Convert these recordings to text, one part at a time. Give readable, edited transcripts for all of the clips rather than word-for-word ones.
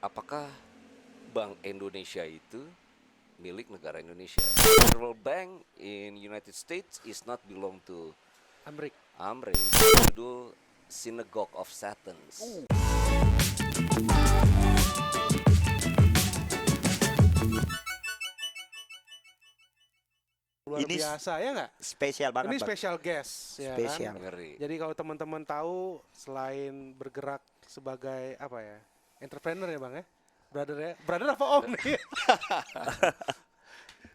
apakah Bank Indonesia itu milik negara Indonesia? Federal Bank in United States is not belong to Amrik. Amri, judul Synagogue of Satan. Luar Ini biasa ya nggak? spesial banget, Ini Bang. special guest ya Spesial. kan. Ngeri. Jadi kalau teman-teman tahu selain bergerak sebagai apa ya? Entrepreneur ya Bang ya? Brother ya? Brother apa om nih?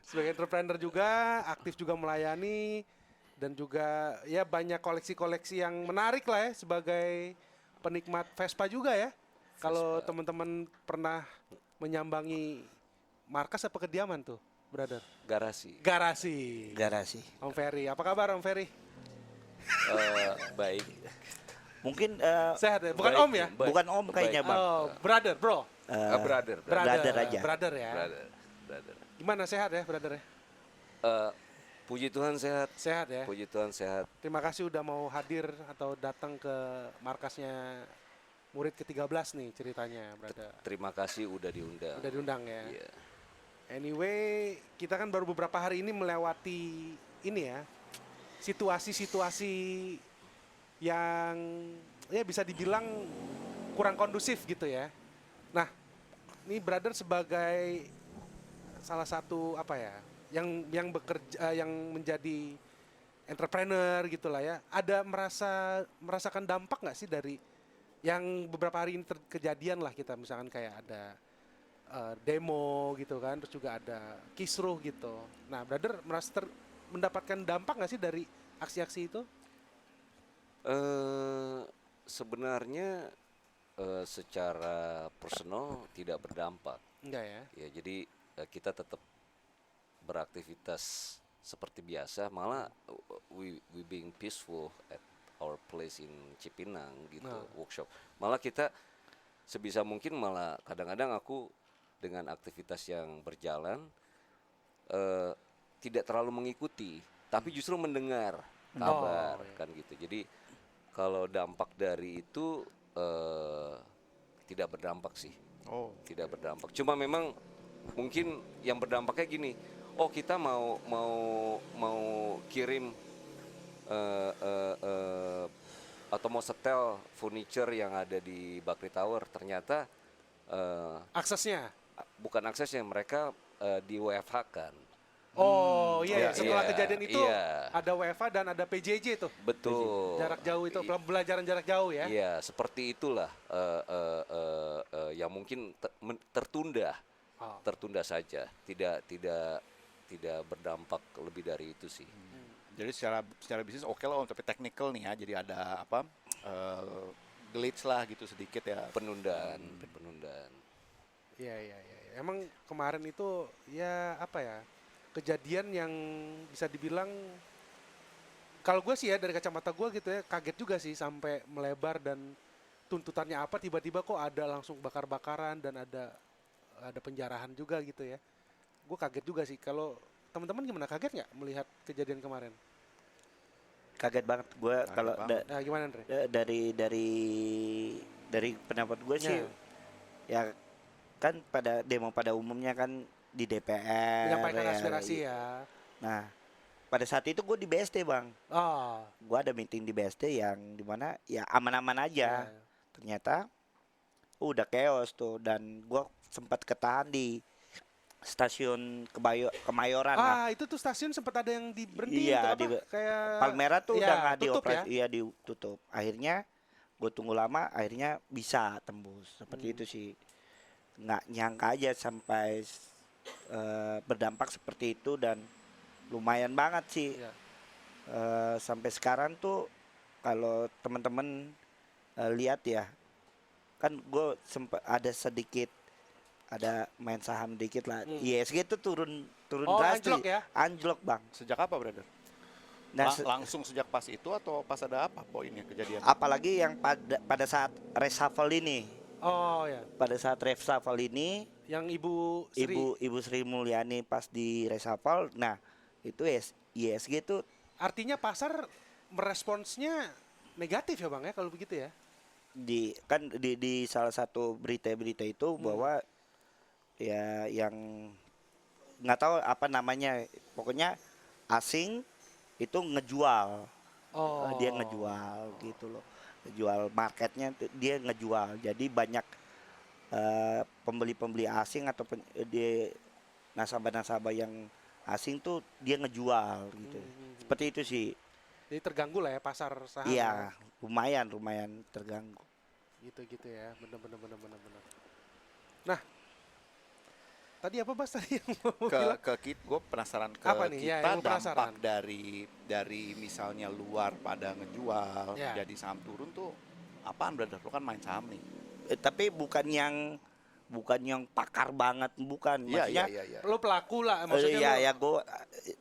Sebagai entrepreneur juga, aktif juga melayani dan juga ya banyak koleksi-koleksi yang menarik lah ya sebagai penikmat Vespa juga ya. Kalau teman-teman pernah menyambangi markas apa kediaman tuh, brother? Garasi. Garasi. Garasi. Om Ferry, apa kabar Om Ferry? Baik. Mungkin Sehat ya? Bukan Baik, Om ya? baik. bukan Om kayaknya, Bang. Oh, brother, bro. Brother. Brother aja. Brother ya. Brother. Gimana sehat ya, brother ya? Puji Tuhan sehat. Sehat ya. Puji Tuhan sehat. Terima kasih udah mau hadir atau datang ke markasnya murid ke-13 nih ceritanya, brother. Terima kasih udah diundang. Udah diundang ya. Iya. Anyway, kita kan baru beberapa hari ini melewati ini ya, situasi-situasi yang ya bisa dibilang kurang kondusif gitu ya. Nah, ini brother sebagai salah satu apa ya, yang bekerja, yang menjadi entrepreneur gitulah ya, ada merasakan dampak nggak sih dari yang beberapa hari ini kejadian lah, kita misalkan kayak ada demo gitu kan, terus juga ada kisruh gitu. Nah, brother mendapatkan dampak nggak sih dari aksi-aksi itu? Sebenarnya secara personal tidak berdampak. Enggak ya? Ya, jadi kita tetap beraktivitas seperti biasa, malah we being peaceful at our place in Cipinang gitu, workshop. Malah kita sebisa mungkin malah kadang-kadang aku dengan aktivitas yang berjalan tidak terlalu mengikuti, tapi justru mendengar kabar kan gitu. Jadi kalau dampak dari itu tidak berdampak sih. Tidak berdampak. Cuma memang mungkin yang berdampaknya gini. Oh, kita mau kirim atau mau setel furniture yang ada di Bakri Tower, ternyata Aksesnya? bukan aksesnya, mereka di WFH kan. Oh iya, setelah iya, kejadian itu iya. ada WFA dan ada PJJ tuh. Betul. Jarak jauh itu, pembelajaran jarak jauh ya. Iya, seperti itulah yang mungkin tertunda, tertunda saja, tidak berdampak lebih dari itu sih. Jadi secara bisnis oke lah, tapi technical nih ya. Jadi ada apa? Glitch lah gitu sedikit ya. Penundaan. Iya. Emang kemarin itu ya apa ya, kejadian yang bisa dibilang, kalau gue sih ya dari kacamata gue gitu ya, kaget juga sih sampai melebar dan tuntutannya apa, tiba-tiba kok ada langsung bakar-bakaran dan ada penjarahan juga gitu ya. Gue kaget juga sih. Kalau teman-teman gimana, kaget nggak melihat kejadian kemarin? Kaget banget gue kalau Nah, gimana Andre? dari pendapat gue sih ya kan pada demo pada umumnya kan di DPR Menyampaikan ya, aspirasi ya. Nah, pada saat itu gue di BSD, Bang. Oh, Gue ada meeting di BSD yang dimana ya aman-aman aja. ya. Ternyata udah chaos tuh, dan gue sempat ketahan di stasiun Kemayoran lah. Itu tuh stasiun sempat ada yang diberhenti Iya, itu apa? Kayak Palmera tuh ya, udah nggak tutup dioperasi, ya? iya ditutup. Akhirnya gue tunggu lama, akhirnya bisa tembus. Seperti itu sih. Nggak nyangka aja sampai berdampak seperti itu, dan lumayan banget sih. Iya. Sampai sekarang tuh kalau teman-teman lihat ya, kan gue sempat ada main saham dikit lah. ISG itu turun drastis. Anjlok ya? Anjlok, Bang. Sejak apa, brother? Nah, Langsung sejak pas itu atau pas ada apa poinnya kejadian? apalagi yang pada saat reshuffle ini. Oh ya. Pada saat reshuffle ini, Yang Ibu Sri. Ibu Sri Mulyani pas di reshuffle, nah itu ISG itu Artinya pasar meresponsnya negatif ya Bang ya kalau begitu ya? di salah satu berita-berita itu bahwa ya yang nggak tahu apa namanya, pokoknya asing itu ngejual. Dia ngejual gitu loh, ngejual marketnya dia ngejual, jadi banyak pembeli-pembeli asing atau di nasabah-nasabah yang asing tuh dia ngejual gitu, seperti itu sih. Jadi terganggu lah ya pasar saham. Iya, lumayan terganggu. Gitu ya, bener. Nah, tadi apa Bas tadi yang mau bilang? Gue penasaran ke Apa nih? Ya, kita yang lu penasaran. dampak dari misalnya luar pada ngejual Ya. jadi saham turun tuh apaan, brother? Lu kan main saham nih. Tapi bukan yang pakar banget, bukan. Maksudnya Iya. Lo pelaku lah, maksudnya ya lo ya gue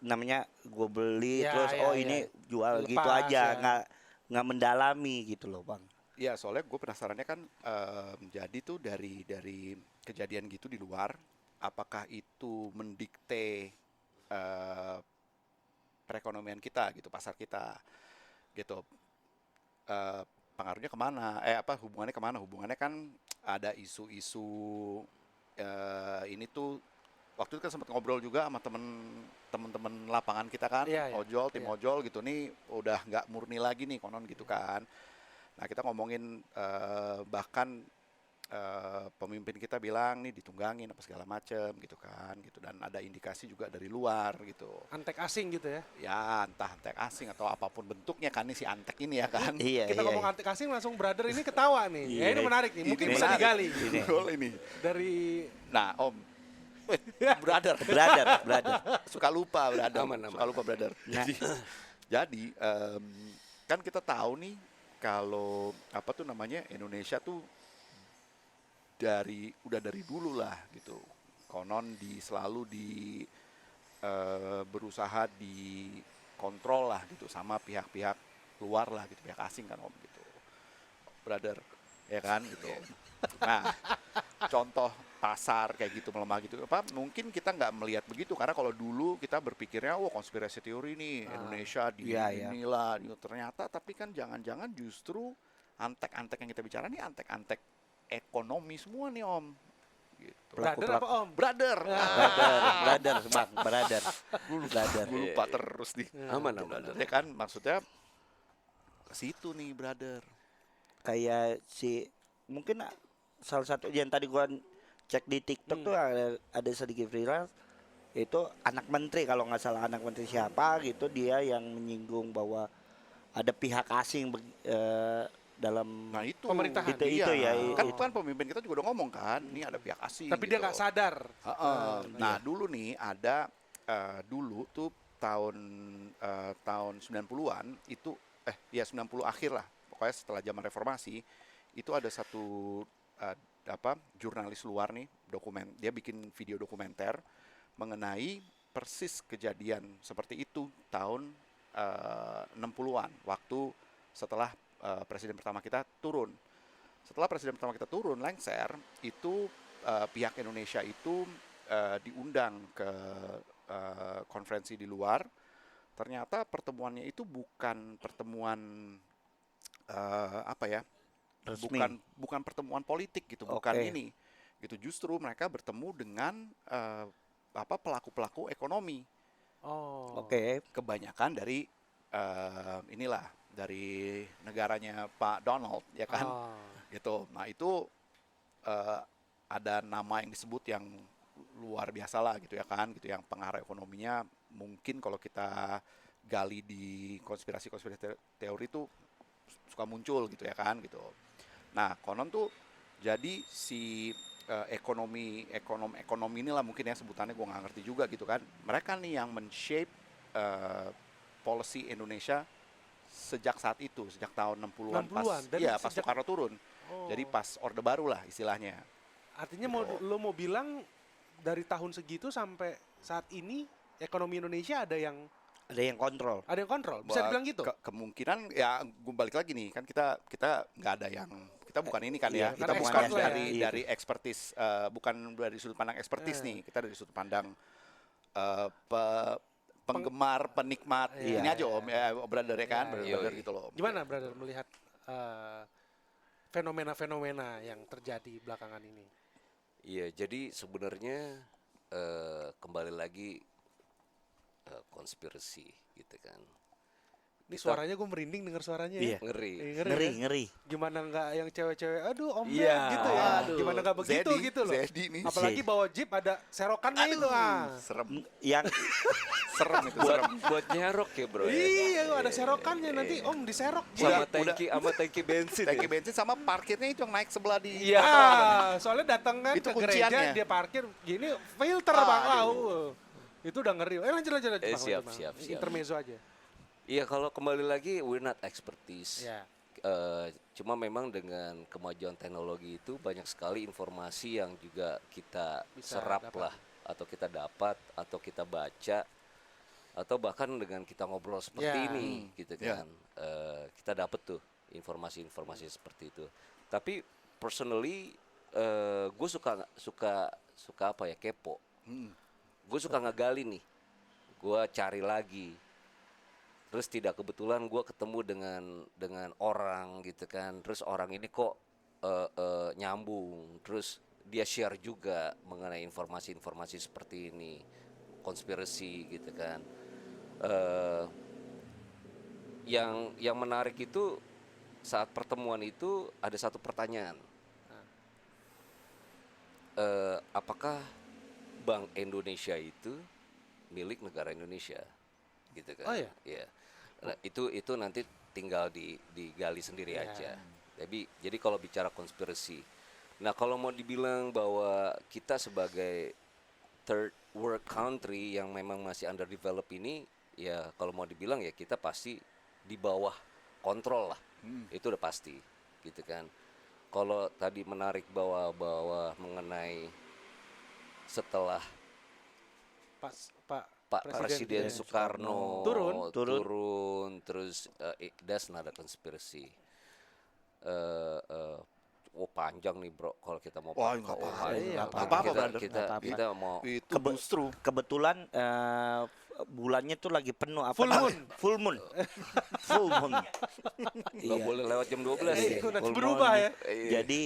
namanya gue beli Ya, terus ya, ini ya. jual gitu Lepas, aja, ya. nggak mendalami gitu loh bang. Iya, soalnya gue penasarannya kan jadi tuh dari kejadian gitu di luar, apakah itu mendikte eh, perekonomian kita gitu, pasar kita gitu. Eh, Pengaruhnya kemana? Hubungannya kemana? Hubungannya kan ada isu-isu ini tuh waktu itu kan sempat ngobrol juga sama temen-temen lapangan kita kan, Iya, iya. ojol, tim Iya. ojol gitu nih udah nggak murni lagi nih konon gitu kan. Nah kita ngomongin bahkan pemimpin kita bilang nih ditunggangin apa segala macem gitu kan gitu, dan ada indikasi juga dari luar gitu. antek asing gitu ya. Ya entah antek asing atau apapun bentuknya kan nih si antek ini ya kan. Iya Kita ngomong antek asing langsung brother ini ketawa nih. Ya ini menarik nih, mungkin Ini bisa menarik. digali Betul ini. dari Nah Om, brother, brother. suka lupa brother, Aman. suka lupa brother. Nah. Jadi kan kita tahu nih kalau apa tuh namanya Indonesia tuh udah dari dulu lah gitu. Konon selalu berusaha dikontrol lah gitu sama pihak-pihak luar lah gitu, pihak asing kan Om gitu. Brother, ya kan gitu. Nah, contoh pasar kayak gitu melemah gitu apa mungkin kita nggak melihat begitu, karena kalau dulu kita berpikirnya wah konspirasi teori nih Indonesia Iya. inilah gitu. Ternyata tapi kan jangan-jangan justru antek-antek yang kita bicara nih antek-antek ekonomi semua nih Om gitu. brother apa Om? Brother. brother bang, brother. Gue lupa terus nih. Aman. Brother, ya kan maksudnya ke situ nih brother. Kayak si mungkin salah satu yang tadi gua cek di TikTok tuh ada sedikit viral, itu anak menteri, kalau nggak salah anak menteri siapa gitu, dia yang menyinggung bahwa ada pihak asing dalam Nah itu Pemerintahan. Itu ya, kan pemimpin kita juga udah ngomong kan ini ada pihak asing Tapi dia gitu. nggak sadar. Nah dulu nih ada dulu tuh tahun 90-an itu 90 akhir lah pokoknya setelah zaman reformasi itu ada satu jurnalis luar nih dia bikin video dokumenter mengenai persis kejadian seperti itu tahun 60-an waktu setelah presiden pertama kita turun. Setelah presiden pertama kita turun lengser itu pihak Indonesia itu diundang ke konferensi di luar. Ternyata pertemuannya itu bukan pertemuan resmi. bukan pertemuan politik gitu, bukan ini gitu, justru mereka bertemu dengan pelaku-pelaku ekonomi. Kebanyakan dari dari negaranya Pak Donald ya kan gitu. Nah itu ada nama yang disebut yang luar biasa lah gitu ya kan gitu, yang pengaruh ekonominya mungkin kalau kita gali di konspirasi teori itu suka muncul gitu ya kan gitu. Nah konon tuh jadi si ekonomi inilah mungkin ya sebutannya, gue nggak ngerti juga gitu kan, mereka nih yang men-shape policy Indonesia sejak saat itu, sejak tahun 60-an pas Soekarno turun. Jadi pas Orde Baru lah istilahnya. Artinya lo mau bilang dari tahun segitu sampai saat ini ekonomi Indonesia ada yang kontrol. Ada yang kontrol, bisa dibilang gitu? Kemungkinan ya, gue balik lagi nih kan kita nggak ada yang, kita bukan ini kan ya, kita karena bukan expert lah ya. dari expertise, bukan dari sudut pandang expertise nih, kita dari sudut pandang penggemar, penikmat, ini aja Om, ya brother ya kan, brother gitu loh. Gimana brother melihat fenomena-fenomena yang terjadi belakangan ini. Iya, jadi sebenarnya kembali lagi konspirasi gitu kan. Ini Kita- suaranya gue merinding denger suaranya Iya. ya. Ngeri. Ngeri, ya? ngeri. Gimana nggak yang cewek-cewek, aduh om Iya, Ben, gitu ya. aduh. Gimana nggak begitu Zedi, gitu loh. Zedi nih. Apalagi bawa jeep ada serokannya itu. Serem, Yang serem itu Buat serem. buat nyarok ya, Bro ya. Iya, ada serokannya nanti om diserok. Sama Udah- tangki bensin. Tangki ya. bensin sama parkirnya itu yang naik sebelah di Iya. Soalnya datang kan Itu ke gereja, kunciannya. dia parkir gini filter bang. Itu udah ngeri. Lanjut Bang, Siap, Bang. siap. Intermezzo aja. Iya, kalau kembali lagi we're not expertise. Ya. Cuma memang dengan kemajuan teknologi itu banyak sekali informasi yang juga kita Bisa serap dapat. lah, atau kita dapat, atau kita baca, atau bahkan dengan kita ngobrol seperti Ya. ini gitu Ya. kan. Kita dapat tuh informasi-informasi seperti itu. Tapi personally gue suka apa ya, kepo. Gue suka ngegali nih, gue cari lagi. Terus tidak kebetulan gue ketemu dengan orang gitu kan. Terus orang ini kok nyambung. Terus dia share juga mengenai informasi-informasi seperti ini, konspirasi gitu kan. Yang menarik itu saat pertemuan itu ada satu pertanyaan. Apakah Bank Indonesia itu milik negara Indonesia, gitu kan? Oh, iya? Iya. Nah, itu nanti tinggal digali sendiri Iya. aja. Jadi kalau bicara konspirasi, nah kalau mau dibilang bahwa kita sebagai third world country yang memang masih underdeveloped ini, ya kalau mau dibilang ya kita pasti di bawah kontrol lah. Itu udah pasti, gitu kan. Kalau tadi menarik bahwa mengenai setelah Pak Presiden Soekarno turun, terus that's not a conspiracy. Panjang nih bro kalau kita mau Wah, nggak apa-apa. Nggak apa-apa, brother. kita Nggak apa-apa. kita mau Itu justru Kebetulan bulannya tuh lagi penuh apa Full namanya? moon. Full moon. Full moon. nggak boleh lewat jam 12 Eh, nih. itu nanti Full berubah moon. ya. Jadi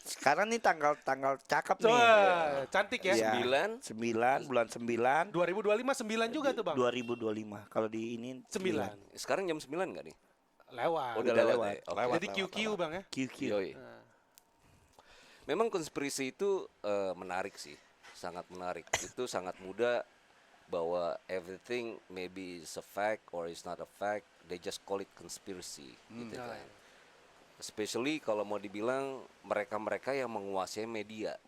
sekarang nih tanggal cakep nih. Wah, cantik ya. Iya. 9. bulan 9 2025 9 juga tuh bang. 2025. Kalau di ini 9 Sekarang jam 9 nggak nih? lewat. Udah lewat. Ya? Oke. Jadi QQ bang ya. QQ. Yoi. Memang konspirasi itu menarik sih, sangat menarik. Itu sangat mudah bahwa everything maybe is a fact or is not a fact. They just call it conspiracy, gitu Ah, kan. Especially kalau mau dibilang mereka-mereka yang menguasai media,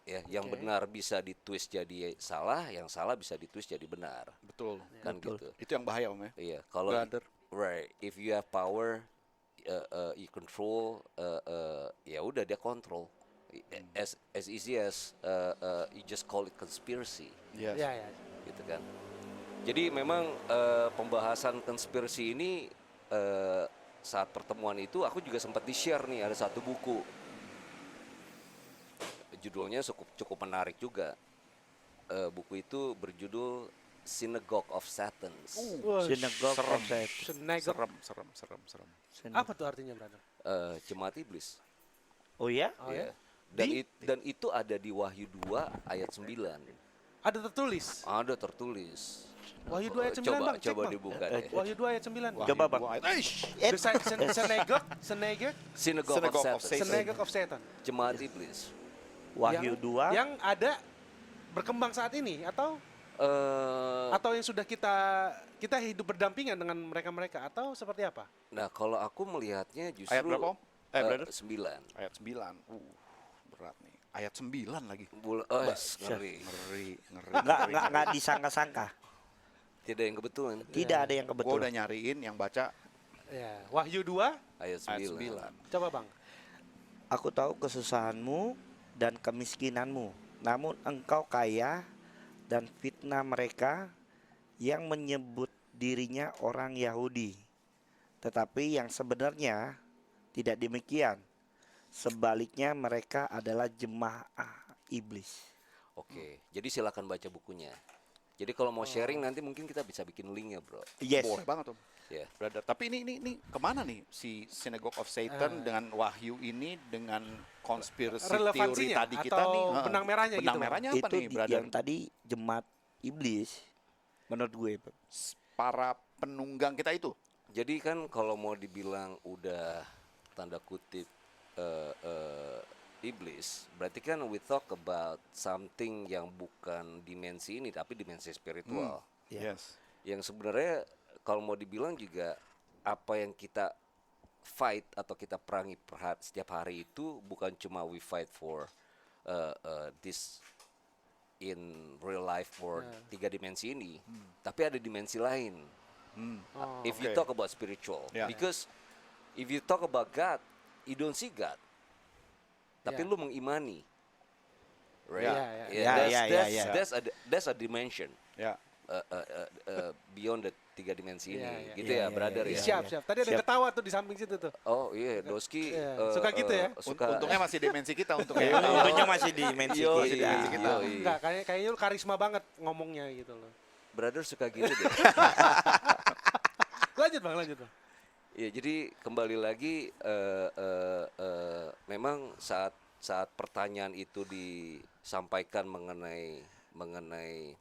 ya, yang Oke. benar bisa ditwist jadi salah, yang salah bisa ditwist jadi benar, betul. kan Betul. gitu. Itu yang bahaya Om ya. Iya, kalau Brother. right, if you have power, you control, ya udah dia kontrol. As easy as you just call it conspiracy, Yes. Ya ya. gitu kan. Jadi memang pembahasan konspirasi ini saat pertemuan itu aku juga sempat di-share nih, ada satu buku. Judulnya cukup menarik juga. Buku itu berjudul Synagogue of Satan. Wah, Synagogue of Satan. Synagogue. Serem. Apa tuh artinya brother? Jemaat iblis. Oh ya? Oh ya. Dan itu ada di Wahyu 2 ayat 9. Ada tertulis. Ada tertulis. Wahyu 2 ayat 9 Coba bang. Cek coba bang. dibuka deh. Wahyu 2 ayat 9. Coba, Bang. The Synagogue Synagogue Synagogue of of Satan. Synagogue of Satan. Jemaat iblis. Wahyu Yang- 2 Yang ada berkembang saat ini atau yang sudah kita hidup berdampingan dengan mereka-mereka atau seperti apa? Nah, kalau aku melihatnya justru Ayat berapa Om? Brother? 9. Ayat 9. Berat nih. Ayat 9 lagi. Ngeri. Ngeri. nggak disangka-sangka. Tidak yang kebetulan. Tidak ada yang Gua udah kebetulan. nyariin yang baca Ya, Wahyu 2 Ayat ayat 9. 9. coba bang. Aku tahu kesusahanmu dan kemiskinanmu, namun engkau kaya, dan fitnah mereka yang menyebut dirinya orang Yahudi. Tetapi yang sebenarnya tidak demikian. Sebaliknya mereka adalah jemaah iblis. Oke, jadi silakan baca bukunya. Jadi kalau mau sharing nanti mungkin kita bisa bikin linknya, bro. Yes. Boleh banget Om. Ya. Brother. Tapi ini kemana nih si Synagogue of Satan dengan wahyu ini dengan konspirasi teori Relevansinya tadi kita atau nih? benang merahnya benang gitu, Bang? merahnya apa Itu nih, brother? yang tadi jemaat iblis menurut gue, Bang. Para penunggang kita itu. Jadi kan kalau mau dibilang udah tanda kutip iblis, berarti kan we talk about something yang bukan dimensi ini tapi dimensi spiritual. Ya. Yes. Yang sebenarnya kalau mau dibilang juga apa yang kita fight atau kita perangi setiap hari itu bukan cuma we fight for this in real life for 3 dimensi ini, tapi ada dimensi lain. Oh, If you Okay. talk about spiritual, Yeah. because if you talk about God, you don't see God, tapi Yeah. lu mengimani, right? Yeah, yeah. Yeah, That's a dimension Ya. beyond the 3 dimensi ini, Yeah, yeah. gitu Yeah, ya, yeah, brother yeah, ya. Siap, siap. Tadi ada yang Siap. ketawa tuh di samping situ tuh. Oh iya, Doski Iya. Suka gitu ya? Untungnya masih dimensi kita untuk Ya, untungnya masih di dimensi Yo, kita. dimensi kita. Enggak, kayaknya lu karisma banget ngomongnya gitu loh. brother suka gitu deh. Lanjut Bang, lanjut Bang. Ya, jadi kembali lagi memang saat pertanyaan itu disampaikan mengenai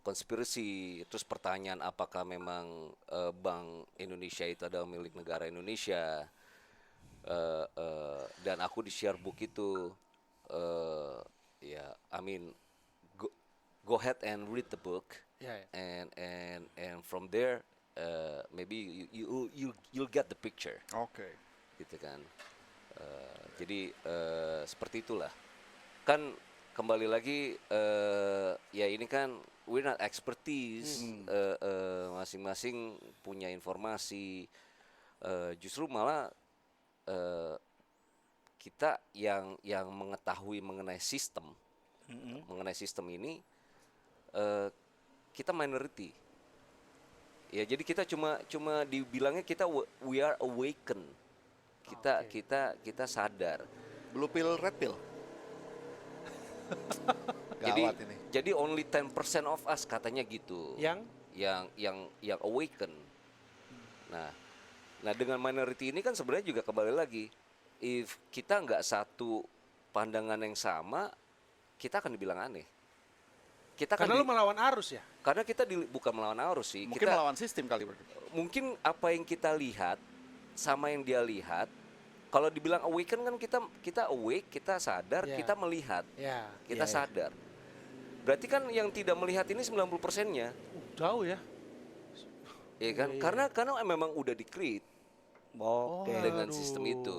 konspirasi, terus pertanyaan apakah memang Bank Indonesia itu adalah milik negara Indonesia, dan aku di share book itu, ya, I mean, go ahead and read the book, Ya, ya. and from there maybe you'll get the picture, Oke. gitu kan. Jadi seperti itulah. Kan kembali lagi ya ini kan we're not expertise, masing-masing punya informasi, justru malah kita yang mengetahui mengenai sistem ini, kita minority. Ya, jadi kita cuma dibilangnya kita we are awakened. Kita sadar. Blue pill, red pill. Jadi Gawat ini. jadi only 10% of us katanya gitu. Yang Yang awaken. Nah dengan minority ini kan sebenarnya juga kembali lagi, if kita nggak satu pandangan yang sama, kita akan dibilang aneh. Kita karena lu melawan arus ya. karena kita bukan melawan arus sih. Mungkin kita melawan sistem kali, bro. mungkin apa yang kita lihat sama yang dia lihat. Kalau dibilang awaken kan kita awake, kita sadar, Ya. kita melihat, Ya. kita Ya, ya. sadar. Berarti kan yang tidak melihat ini 90%-nya, Jauh ya. ya kan? Iya. Karena memang udah di-create Oke. dengan Aduh. sistem itu,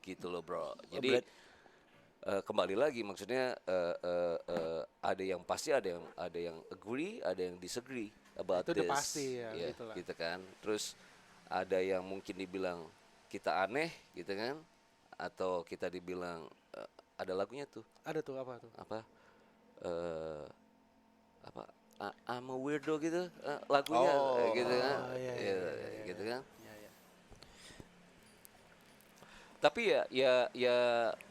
gitu loh, bro. Jadi berat. kembali lagi maksudnya ada yang pasti, ada yang agree, ada yang disagree about Itu udah this, pasti ya, ya, gitulah. gitu kan. Terus ada yang mungkin dibilang kita aneh, gitu kan, atau kita dibilang ada lagunya tuh Ada tuh apa tuh? apa I'm a weirdo gitu, lagunya, gitu kan. iya, Ya, iya, gitu kan. Ya, ya. Tapi ya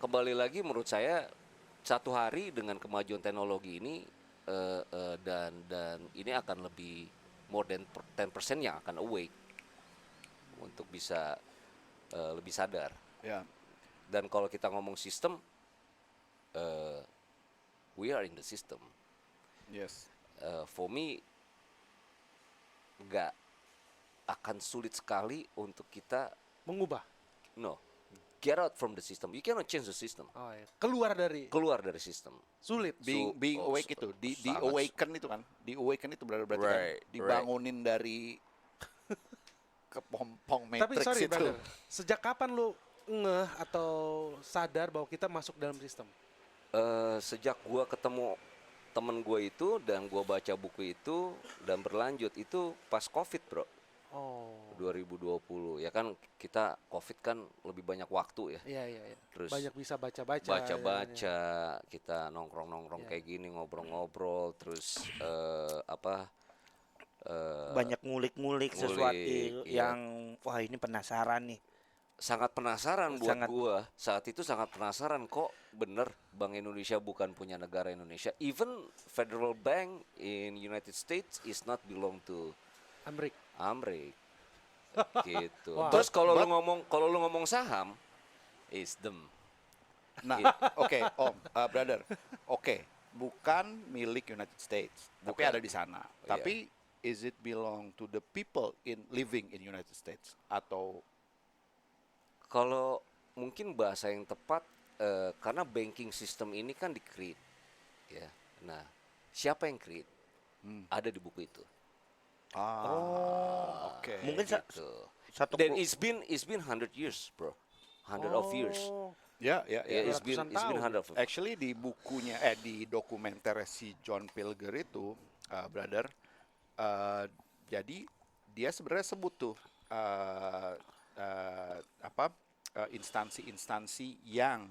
kembali lagi menurut saya satu hari dengan kemajuan teknologi ini dan ini akan lebih more than 10% yang akan awake untuk bisa lebih sadar. Ya. Dan kalau kita ngomong sistem, we are in the system. Yes. For me nggak akan sulit sekali untuk kita Mengubah. get out from the system. You cannot change the system. Oh, iya. Keluar dari Sistem. sulit. Being Oh, awake itu, di sangat awaken itu kan, di awaken itu berarti kan, Right, dibangunin dari kepompong Tapi matrix sorry itu. brother, sejak kapan lu ngeh atau sadar bahwa kita masuk dalam sistem? Sejak gua ketemu temen gua itu dan gua baca buku itu dan berlanjut itu pas COVID, bro, Oh. 2020. Ya kan kita COVID kan lebih banyak waktu ya. Iya. Terus Banyak bisa baca-baca. baca-baca, kita nongkrong-nongkrong Iya. kayak gini, ngobrol-ngobrol, terus Banyak ngulik-ngulik ngulik, sesuatu iya. yang wah ini penasaran nih. sangat penasaran buat Sangat. gua. Saat itu sangat penasaran, kok bener Bank Indonesia bukan punya negara Indonesia. Even Federal Bank in United States is not belong to Amrik gitu. Wah. Terus kalau lu ngomong saham, is them. Nah, oke, Om, brother, oke, bukan milik United States, tapi Bukan. ada di sana. Iya. Tapi is it belong to the people in living in United States atau Kalau mungkin bahasa yang tepat, karena banking system ini kan di-create, ya. Nah, siapa yang create? Ada di buku itu. oke. Mungkin Gitu. satu Dan it's been 100 years, bro. 100 of years. Oh, Ya, ya, Yeah, ya. it's been ratusan tahun. 100 of Actually di bukunya, di dokumenter si John Pilger itu, brother, jadi dia sebenarnya sebut tuh apa instansi-instansi yang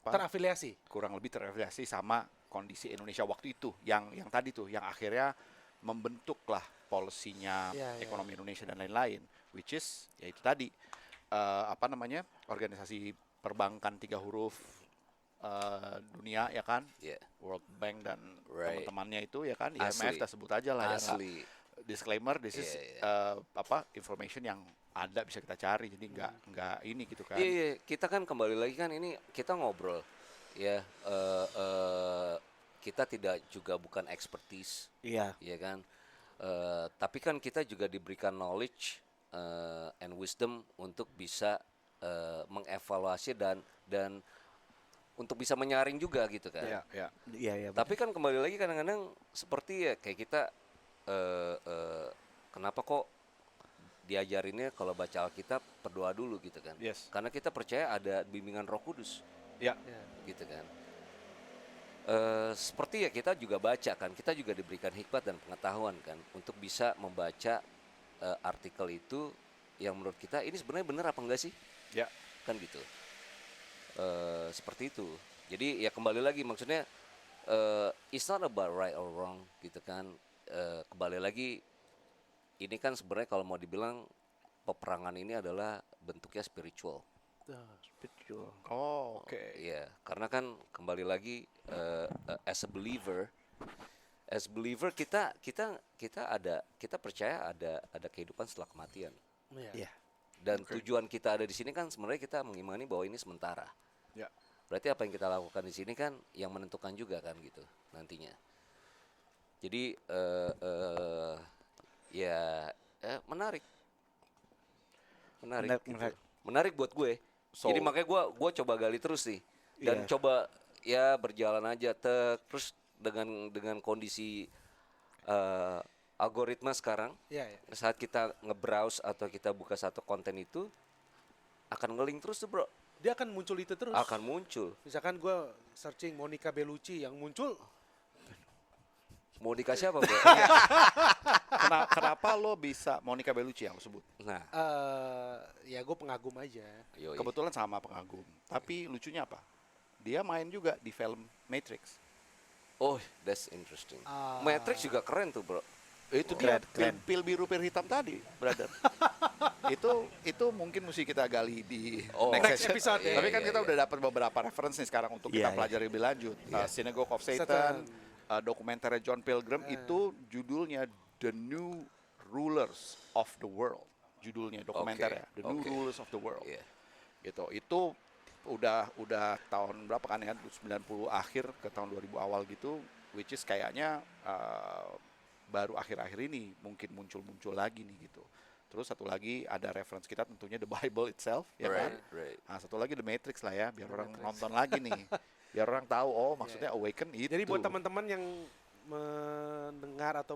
terafiliasi. kurang lebih terafiliasi sama kondisi Indonesia waktu itu, yang tadi tuh, yang akhirnya membentuklah polisinya Ya, ya. ekonomi Indonesia dan lain-lain, which is yaitu tadi organisasi perbankan 3 huruf dunia, ya kan, Yeah. World Bank dan Right. teman-temannya itu, ya kan, Asli. IMF, kita sebut aja lah, ya kan. Asli. Disclaimer, this is Iya, information yang ada, bisa kita cari, jadi nggak ini gitu kan. Iya, iya, kita kan kembali lagi kan ini kita ngobrol, ya. Kita tidak juga bukan expertise, Iya. ya kan. Tapi kan kita juga diberikan knowledge and wisdom untuk bisa mengevaluasi dan untuk bisa menyaring juga gitu kan. Iya, iya. Iya, iya. Tapi kan kembali lagi kadang-kadang seperti ya kayak kita kenapa kok diajarinnya kalau baca Alkitab berdoa dulu gitu kan. Yes. Karena kita percaya ada bimbingan Roh Kudus Ya. Ya. gitu kan. Seperti ya kita juga baca kan, kita juga diberikan hikmat dan pengetahuan kan untuk bisa membaca artikel itu yang menurut kita ini sebenarnya benar apa enggak sih, Ya. kan gitu. Seperti itu. Jadi ya kembali lagi maksudnya it's not about right or wrong gitu kan. Kembali lagi ini kan sebenarnya kalau mau dibilang peperangan ini adalah bentuknya spiritual. Betul. Oh, oke. Iya, karena kan kembali lagi as a believer kita percaya ada kehidupan setelah kematian. Iya. Iya. Dan tujuan kita ada di sini kan sebenarnya kita mengimani bahwa ini sementara. Ya. Berarti apa yang kita lakukan di sini kan yang menentukan juga kan gitu nantinya. Jadi ya menarik Menarik, gitu. menarik. Menarik buat gue. So- Jadi makanya gue coba gali terus nih dan Iya. coba ya berjalan aja terus dengan kondisi algoritma sekarang Iya, iya. saat kita nge-browse atau kita buka satu konten itu akan nge-link terus tuh bro, Dia akan muncul itu terus. akan muncul. Misalkan gue searching Monica Bellucci yang muncul. Mau dikasih apa bro? Kenapa lo bisa Monica Bellucci yang lo sebut? Nah, Ya gue pengagum aja. yoi. Kebetulan sama pengagum. Tapi lucunya apa? Dia main juga di film Matrix. Oh, that's interesting. Ah. Matrix juga keren tuh bro. Itu Keren, dia keren. pil biru pil hitam tadi, brother. itu mungkin mesti kita gali di Next session. episode ya. Tapi kan Iya, kita iya. udah dapat beberapa reference nih sekarang untuk kita Iya, iya. pelajari lebih lanjut. Synagogue of Satan, Satan. dokumenternya John Pilgrim itu judulnya The New Rulers of the World. Judulnya dokumenternya, The New oke. Rulers of the World. Iya. Gitu. Itu udah tahun berapa kan ya? 90 akhir ke tahun 2000 awal gitu, which is kayaknya baru akhir-akhir ini mungkin muncul lagi nih gitu. Terus satu lagi ada reference kita tentunya The Bible itself, ya kan? Right. Nah, satu lagi The Matrix lah ya, biar orang nonton lagi nih. Biar orang tahu, oh maksudnya awaken itu. Jadi buat teman-teman yang mendengar atau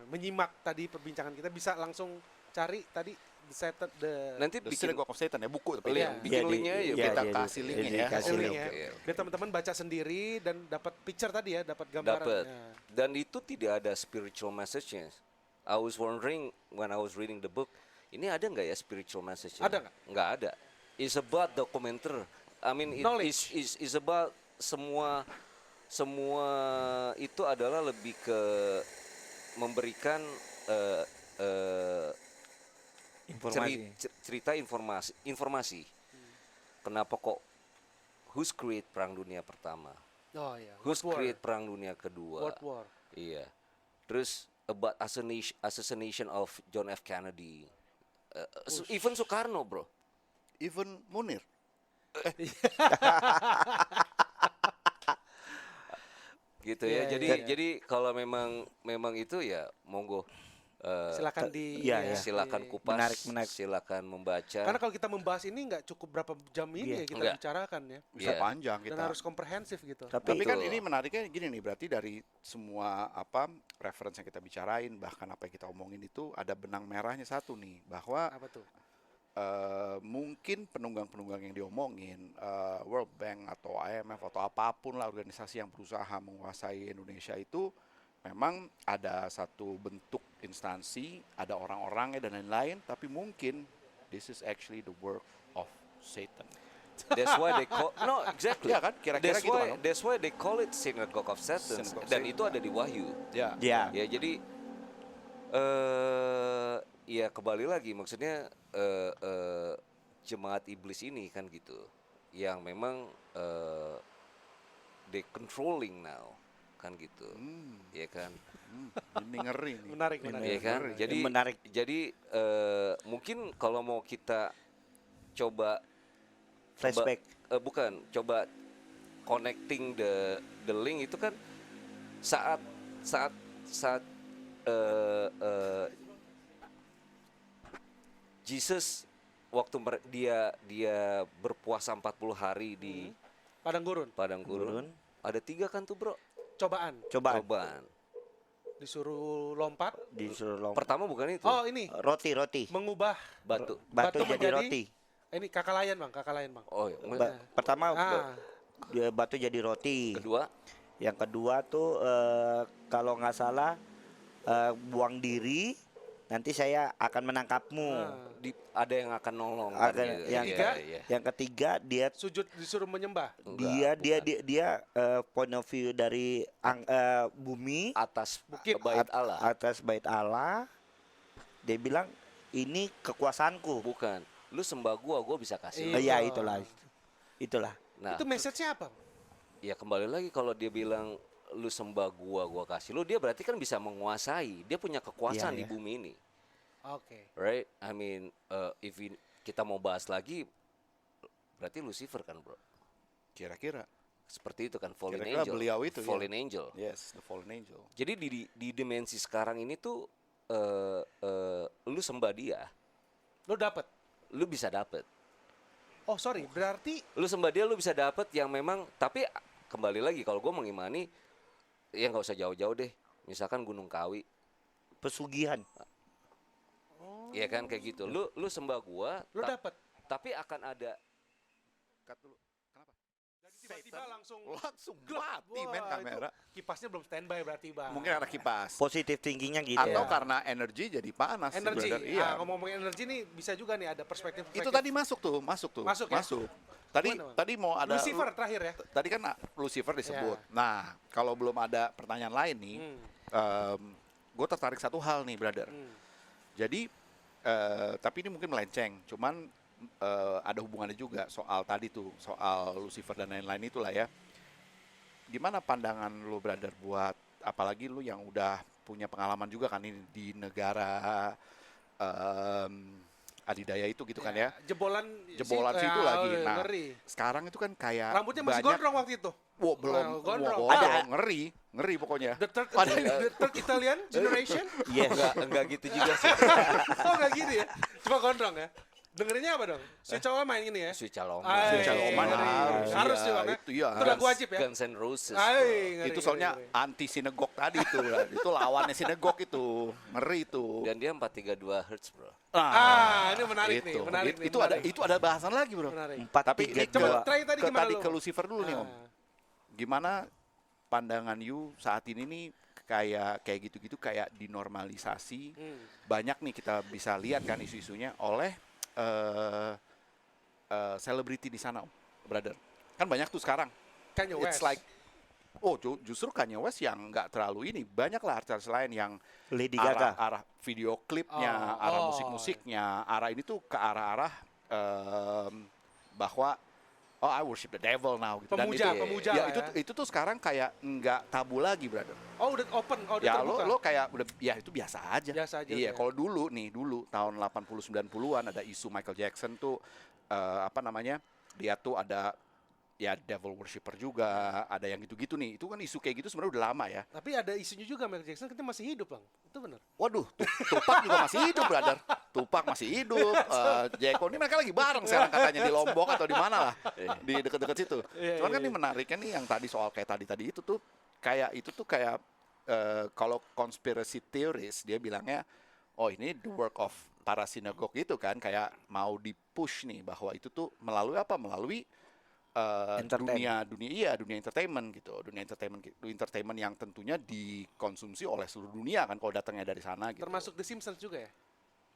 menyimak tadi perbincangan kita bisa langsung cari tadi Nanti The bikin Synagogue of Satan ya, buku tapi Iya. bikin linknya aja. Iya, bro. kita iya, kasih iya, linknya iya, ya. kasih link. ya. Oke, oke. Biar teman-teman baca sendiri dan dapat picture tadi ya, dapat gambaran. Dapat. Ya. Dan itu tidak ada spiritual message-nya. I was wondering when I was reading the book, ini ada nggak ya spiritual message? Ada nggak? Nggak ada. It's about documenter. I mean, Knowledge. is about semua itu adalah lebih ke memberikan Informasi. cerita informasi. Kenapa kok who's create perang dunia pertama? Oh iya. Who's World War. create perang dunia kedua? World War. Iya. Terus about assassination of John F. Kennedy. Even Soekarno, bro. Even Munir. Gitu ya. Iya, Jadi kalau memang itu ya monggo. Silakan di Iya, iya. Silakan kupas, Menarik. silakan membaca. Karena kalau kita membahas ini nggak cukup berapa jam ini Iya. ya kita Enggak. bicarakan ya. Bisa Iya. panjang Dan kita. harus komprehensif gitu. Tapi kan Betul. ini menariknya gini nih, berarti dari semua reference yang kita bicarain, bahkan apa yang kita omongin itu ada benang merahnya satu nih, bahwa Apa tuh? mungkin penunggang-penunggang yang diomongin, World Bank atau IMF atau apapun lah organisasi yang berusaha menguasai Indonesia itu memang ada satu bentuk instansi, ada orang-orangnya dan lain-lain, tapi mungkin this is actually the work of Satan. That's why they call exactly. Iya kan? Kira-kira gitu kan? That's why they call it synagogue of Satan. Synagogue of Dan Satan. itu ada di Wahyu. Ya. Ya. Ya jadi ya kembali lagi maksudnya jemaat iblis ini kan gitu, yang memang they controlling now kan gitu, ya kan, Ini ngeri nih. Menarik, ya menarik. kan. Ini Jadi menarik. Mungkin kalau mau kita coba Flashback. bukan coba connecting the link itu kan saat Jesus waktu dia berpuasa 40 hari di Padang gurun. padang gurun. Ada 3 kan tuh bro Cobaan. Cobaan. cobaan. Disuruh lompat. Disuruh lompat. Pertama bukan itu, Oh ini Roti. mengubah. batu. Batu Batu jadi menjadi- roti. Ini kakalayan bang, kakalayan bang. Oh iya. Pertama Ah, batu jadi roti. Kedua Yang kedua tuh kalau nggak salah buang diri, nanti saya akan menangkapmu. ah. ada yang akan nolong. Akan- kan, gitu. yang Iya, ketiga, iya. Yang ketiga dia Sujud disuruh menyembah. Enggak, bukan. dia point of view dari bumi Atas Bukit. bait Allah. atas bait Allah. Dia bilang ini kekuasaanku. Bukan. Lu sembah gua bisa kasih. Iya. Ya itulah. Itulah. Nah, Itu message-nya apa? ya kembali lagi kalau dia bilang lu sembah gua kasih lu, dia berarti kan bisa menguasai. Dia punya kekuasaan Iya, di iya. bumi ini. Oke. Right? I mean, if kita mau bahas lagi berarti Lucifer kan, bro. Kira-kira. Seperti itu kan, fallen Kira-kira angel. beliau itu, ya. fallen angel. Yes, the fallen angel. Jadi di dimensi sekarang ini tuh lu sembah dia, Lo dapet. lu bisa dapet. Oh sorry, berarti Lu sembah dia, lu bisa dapet yang memang. Tapi kembali lagi kalau gue mengimani, ya nggak usah jauh-jauh deh. Misalkan Gunung Kawi, Pesugihan. ya kan kayak gitu. Lu sembah gua, lo dapet. tapi akan ada Cut dulu. Kenapa? Jadi tiba-tiba langsung Langsung gelap. mati Wah, men itu kamera. Kipasnya belum standby berarti bang. Mungkin ada kipas. Positif tingginya gitu. Atau Iya. karena energi jadi panas. energi. sebenarnya. Iya. Ngomong-ngomong energi nih bisa juga nih ada perspektif. Itu tadi masuk tuh. Masuk ya? Tadi Mana, Bang? tadi mau ada Lucifer terakhir ya. Tadi kan Lucifer disebut. Nah, kalau belum ada pertanyaan lain nih, gue tertarik satu hal nih, brother. Jadi, tapi ini mungkin melenceng. Cuman ada hubungannya juga soal tadi tuh, soal Lucifer dan lain-lain itulah ya. Gimana pandangan lu, brother, buat apalagi lu yang udah punya pengalaman juga kan ini di negara adidaya itu gitu kan ya. Jebolan Jebolan situ lagi. Nah, ngeri. sekarang itu kan kayak Rambutnya masih banyak. gondrong waktu itu. Wow, belum. Oh, gondrong. Wow, Ada. ngeri pokoknya. The third, Ada- the third Italian generation? Yes. enggak gitu juga sih. Oh nggak gini ya? Cuma gondrong ya? Dengerinnya apa dong? Si cowok main gini ya? Switch Aloma. Ay, Switch Aloma harus sih, Bang, ya? Itu ya. Itu lagu wajib ya? Guns N' Roses. bro. Ay, ngeri, Itu soalnya ngeri. anti sinegok tadi itu. Itu lawannya sinegok itu. Ngeri itu. Dan dia 432 Hz, bro. Ini menarik nih, itu. menarik nih. Itu ada menarik. itu ada bahasan lagi, Bro. Menarik. 4, Tapi 3, ini Coba 2. try tadi gimana tadi lu? ke Lucifer dulu nih, Om. Ah. Gimana pandangan you saat ini nih kayak gitu-gitu kayak dinormalisasi. Banyak nih kita bisa lihat kan isu-isunya oleh selebriti di sana, Om, brother. Kan banyak tuh sekarang. Kanye It's West. like justru Kanye West yang nggak terlalu ini. Banyak lah artis lain yang Lady Gaga. arah video klipnya, arah musik-musiknya, arah ini tuh ke arah-arah bahwa oh I worship the devil now gitu. Pemuja, Dan pemuja ya lah itu ya. itu tuh sekarang kayak nggak tabu lagi, brother. Oh udah open, oh udah Ya terbuka. lo kayak udah ya itu biasa aja. Biasa aja Iya, udah. kalau dulu tahun 80 90-an ada isu Michael Jackson tuh apa namanya? Dia tuh ada ya devil worshipper juga, ada yang gitu-gitu nih. Itu kan isu kayak gitu sebenarnya udah lama ya. Tapi ada isunya juga Michael Jackson kita masih hidup, Bang. Itu benar. Waduh, Tupac juga masih hidup, brother. Tupac masih hidup. Jeko ini mereka lagi bareng sekarang katanya di Lombok atau di mana lah, di deket-deket situ. Iya, Cuman iya, kan ini menariknya nih yang tadi soal kayak tadi itu tuh kayak kalau conspiracy theories dia bilangnya, oh ini the work of para sinagog itu kan kayak mau di-push nih bahwa itu tuh melalui apa? Melalui dunia entertainment gitu, dunia entertainment yang tentunya dikonsumsi oleh seluruh dunia kan kalau datangnya dari sana gitu. Termasuk The Simpsons juga ya?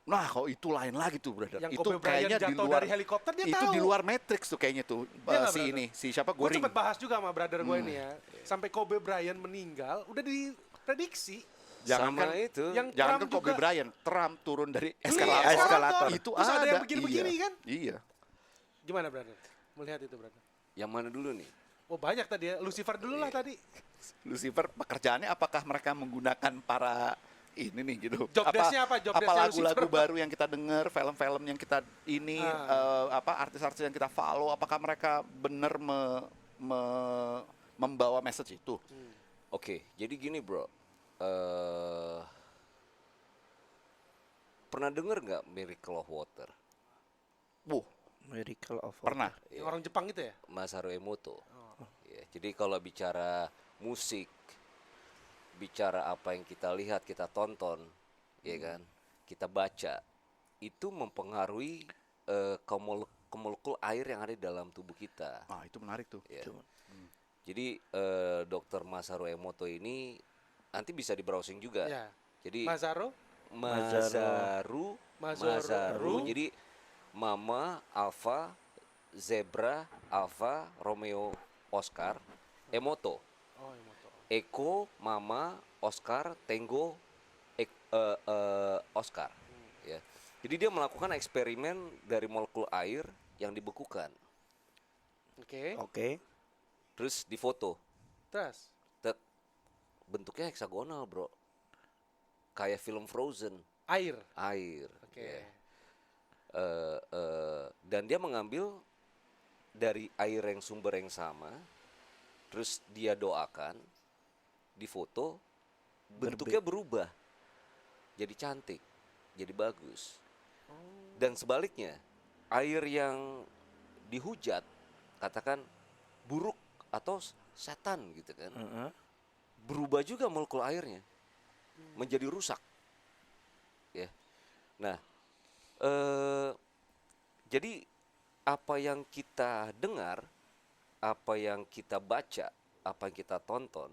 Nah, kalau itu lain lagi tuh, brother. Yang Itu Kobe Bryant kayaknya di jatuh luar dari helikopter dia itu tahu. di luar Matrix tuh kayaknya tuh. Dia nggak, Si brother? ini, si siapa? Gue Goring. sempat bahas juga sama brother gue ini ya. Sampai Kobe Bryant meninggal udah diprediksi. Sama itu. Yang Jangan Trump kan Kobe juga- Bryant, Trump turun dari Iya, eskalator. eskalator. Itu Terus ada yang ada. begini-begini Iya. kan? Iya. Gimana brother? Melihat itu brother? Yang mana dulu nih? Oh banyak tadi ya. Lucifer dulu lah tadi. Lucifer pekerjaannya apakah mereka menggunakan para ini nih gitu. Job desk-nya apa? Job apa desk-nya lagu-lagu Lucifer? baru yang kita dengar, film-film yang kita ini apa artis-artis yang kita follow, apakah mereka benar membawa message itu? Oke, jadi gini bro. Pernah denger nggak Miracle of Water? Wuh, Miracle of pernah. Yang orang Jepang itu ya? Masaru Emoto. Ya, jadi kalau bicara musik, bicara apa yang kita lihat, kita tonton, ya kan, kita baca, itu mempengaruhi molekul air yang ada di dalam tubuh kita. Nah, itu menarik tuh. Ya. Jadi Dr. Masaru Emoto ini nanti bisa di browsing juga. Ya. Jadi Masaru? Masaru. Masaru. Jadi Mama, Alpha, Zebra, Alpha, Romeo, Oscar, Emoto. Oh, Emoto. Eko, Mama, Oscar, Tango, Oscar. Ya. Jadi dia melakukan eksperimen dari molekul air yang dibekukan. Oke. Oke. Terus difoto. Terus? Tek, bentuknya heksagonal, bro. Kayak film Frozen, Air. air. Oke. Ya. Dan dia mengambil dari air yang sumber yang sama, terus dia doakan, difoto, bentuknya berubah, jadi cantik, jadi bagus. Dan sebaliknya, air yang dihujat, katakan buruk atau setan gitu kan, berubah juga molekul airnya, menjadi rusak. Ya, nah. Jadi apa yang kita dengar, apa yang kita baca, apa yang kita tonton,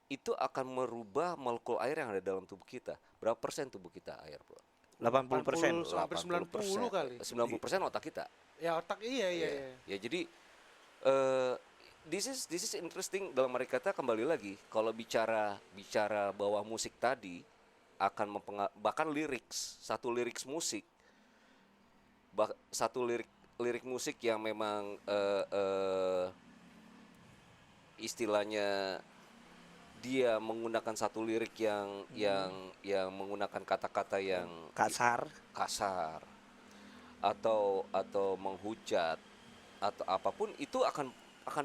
itu akan merubah molekul air yang ada dalam tubuh kita. Berapa persen tubuh kita air, bro? 80%. Hampir 90 kali. 90% otak kita. Ya otak iya. Ya jadi this is interesting. Dalam arti kata kembali lagi, kalau bicara bahwa musik tadi akan bahkan satu lirik musik, satu lirik musik yang memang istilahnya dia menggunakan satu lirik yang menggunakan kata-kata yang Kasar. atau menghujat atau apapun, itu akan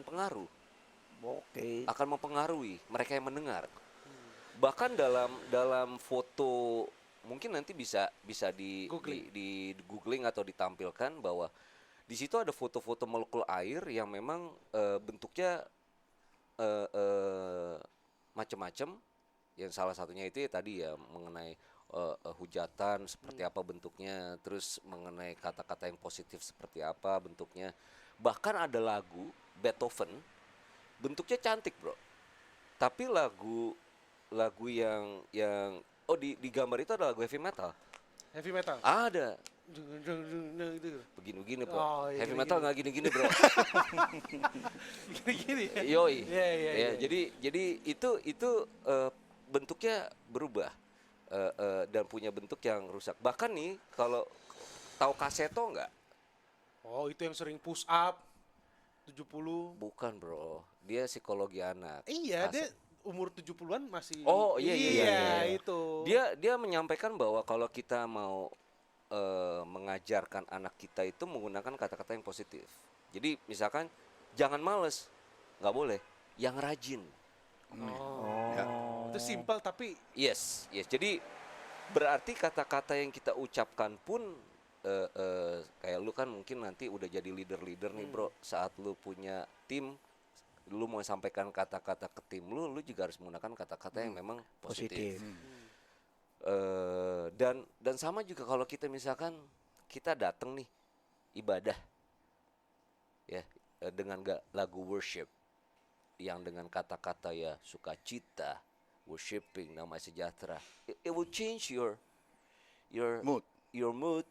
pengaruh. Oke. Akan mempengaruhi mereka yang mendengar. Bahkan dalam foto, mungkin nanti bisa di googling atau ditampilkan bahwa di situ ada foto-foto molekul air yang memang bentuknya macam-macam. Yang salah satunya itu ya tadi ya mengenai hujatan seperti apa bentuknya, terus mengenai kata-kata yang positif seperti apa bentuknya. Bahkan ada lagu Beethoven bentuknya cantik, bro, tapi lagu yang di gambar itu ada lagu heavy metal. Heavy metal. Ada Gitu. begini-begini, bro. Oh, iya, Heavy gini-gini. metal nggak gini-gini, bro. Gini ya. Yoi. Iya. Jadi itu bentuknya berubah dan punya bentuk yang rusak. Bahkan nih kalau tahu kaseto nggak? Oh, itu yang sering push up. 70. Bukan bro, dia psikologi anak. Iya, Kasar. dia umur 70-an masih. Oh, iya, iya, iya, iya. itu. Dia menyampaikan bahwa kalau kita mau mengajarkan anak kita itu menggunakan kata-kata yang positif. Jadi misalkan jangan males, nggak boleh, yang rajin. Oh. Ya. Itu simpel tapi Yes, yes. Jadi berarti kata-kata yang kita ucapkan pun kayak lu kan mungkin nanti udah jadi leader-leader nih bro. Saat lu punya tim, lu mau sampaikan kata-kata ke tim lu juga harus menggunakan kata-kata yang memang positif. Dan sama juga kalau kita misalkan kita datang nih ibadah, ya dengan lagu worship yang dengan kata-kata ya sukacita, worshiping, damai sejahtera, it will change your Mood. your mood.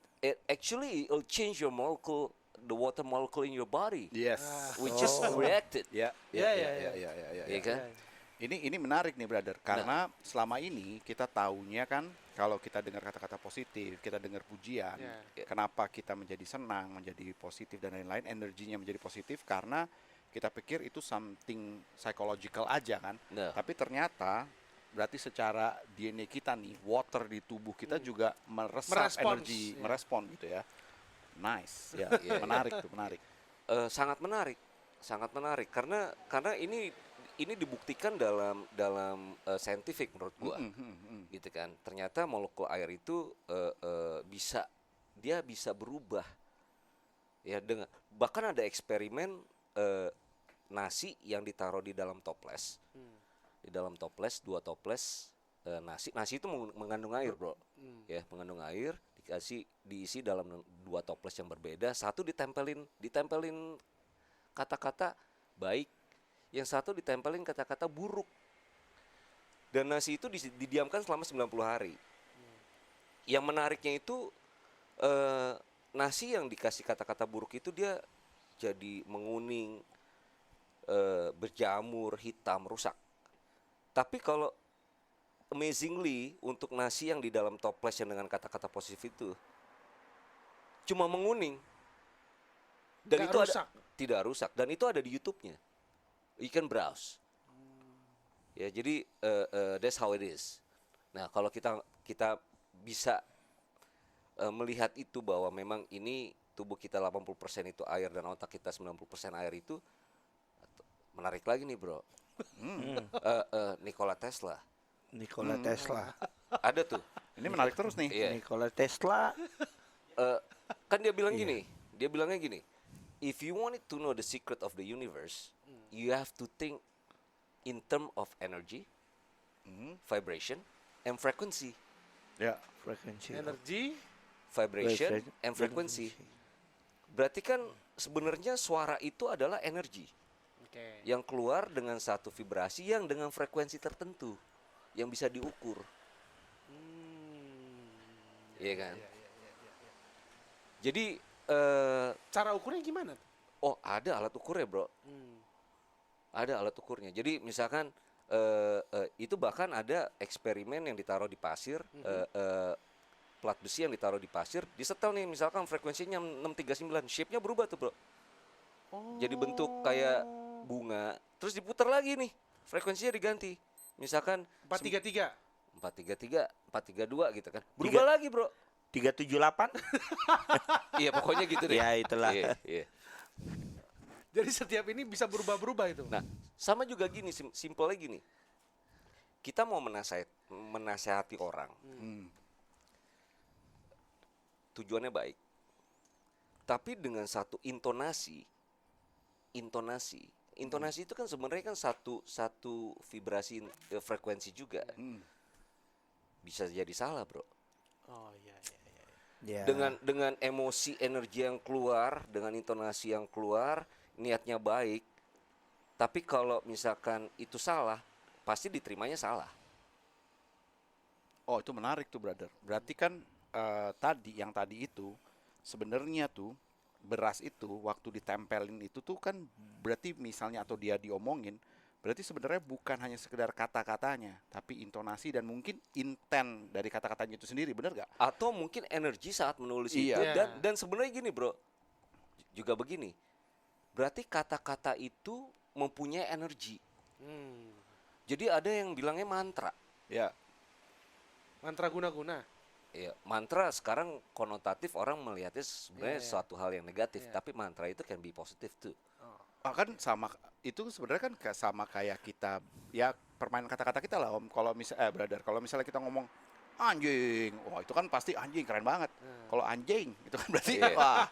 Actually, it will change your molecule, the water molecule in your body, Yes. which just reacted, Ya, Ya, ya, ya, ya, ya, ya, ya kan? Ini menarik nih brother, karena selama ini kita taunya kan kalau kita dengar kata-kata positif, kita dengar pujian, Ya. kenapa kita menjadi senang, menjadi positif dan lain-lain, energinya menjadi positif karena kita pikir itu something psychological aja kan. Nah. Tapi ternyata berarti secara DNA kita nih, water di tubuh kita juga meresap Merespons, energi, ya. merespon gitu ya. Nice, ya, Iya. menarik tuh, menarik. Sangat menarik karena ini dibuktikan dalam scientific menurut gua. Gitu kan, ternyata molekul air itu bisa berubah ya, dengan bahkan ada eksperimen nasi yang ditaruh di dalam toples, dua toples nasi itu mengandung air bro, ya mengandung air, diisi dalam dua toples yang berbeda, satu ditempelin kata-kata baik, yang satu ditempelin kata-kata buruk. Dan nasi itu didiamkan selama 90 hari. Yang menariknya itu nasi yang dikasih kata-kata buruk itu dia jadi menguning, berjamur, hitam, rusak. Tapi kalau amazingly untuk nasi yang di dalam toples yang dengan kata-kata positif itu cuma menguning. Dan Nggak itu rusak. tidak rusak, dan itu ada di YouTube-nya. You can browse. Ya, jadi that's how it is. Nah, kalau kita bisa melihat itu bahwa memang ini tubuh kita 80% itu air dan otak kita 90% air itu, menarik lagi nih, bro. Nikola Tesla. Nikola Tesla. Ada tuh. Ini menarik terus nih. Iya. Nikola Tesla. Kan dia bilang gini, dia bilangnya gini, if you wanted to know the secret of the universe, you have to think in term of energy, vibration, and frequency. Ya. Frekuensi. Energi. Vibration and frequency. Berarti kan sebenarnya suara itu adalah energi Oke. yang keluar dengan satu vibrasi yang dengan frekuensi tertentu yang bisa diukur. Iya kan? Jadi Cara ukurnya gimana? oh, ada alat ukurnya, bro. Ada alat ukurnya. Jadi misalkan itu bahkan ada eksperimen yang ditaruh di pasir, plat besi yang ditaruh di pasir, disetel nih, misalkan frekuensinya 639, shape-nya berubah tuh, bro. Jadi bentuk kayak bunga, terus diputar lagi nih, frekuensinya diganti. Misalkan 433. 433, 432 gitu kan. Berubah lagi, bro. 378. Iya, pokoknya gitu deh. Ya, itulah. Iya, iya. Jadi setiap ini bisa berubah-berubah itu. Nah, sama juga gini, simpelnya gini. Kita mau menasehati orang. Tujuannya baik. Tapi dengan satu intonasi itu kan sebenarnya kan satu vibrasi frekuensi juga. Bisa jadi salah, bro. Oh iya. Ya. Dengan emosi, energi yang keluar, dengan intonasi yang keluar, niatnya baik. Tapi kalau misalkan itu salah, pasti diterimanya salah. Oh, itu menarik tuh, brother. Berarti kan yang tadi itu sebenarnya tuh beras itu waktu ditempelin itu tuh kan berarti misalnya atau dia diomongin, berarti sebenarnya bukan hanya sekedar kata-katanya, tapi intonasi dan mungkin intent dari kata-katanya itu sendiri, bener gak? Atau mungkin energi saat menulis Iya. itu. Iya. Dan sebenarnya gini, bro, juga begini, berarti kata-kata itu mempunyai energi. Hmm. Jadi ada yang bilangnya mantra. Ya. Mantra guna-guna. Ya, mantra sekarang konotatif orang melihatnya sebenarnya Iya, iya. suatu hal yang negatif, Iya. tapi mantra itu can be positive tuh. Kan sama itu sebenarnya kan sama kayak kita ya permainan kata-kata kita lah Om. Kalau brother, kalau misalnya kita ngomong anjing, wah itu kan pasti anjing keren banget. Kalau anjing itu kan berarti Iya. wah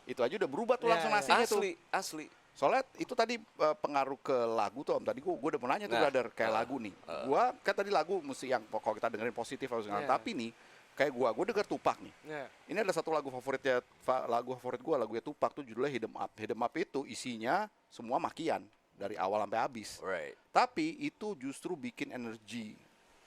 itu aja udah berubah tuh Iya, langsung iya. nasinya tuh. Asli. Soalnya itu tadi pengaruh ke lagu tuh Om. Tadi gua udah mau nanya tuh Nah, brother kayak lagu nih. Gua kan tadi lagu mesti yang kalau kita dengerin positif harus Iya. tapi nih kayak gua denger Tupac nih. Ya. Ini ada satu lagu favorit gue, lagunya Tupac tuh judulnya Hit 'Em Up. Hit 'Em Up itu isinya semua makian dari awal sampai habis. Right. Tapi itu justru bikin energi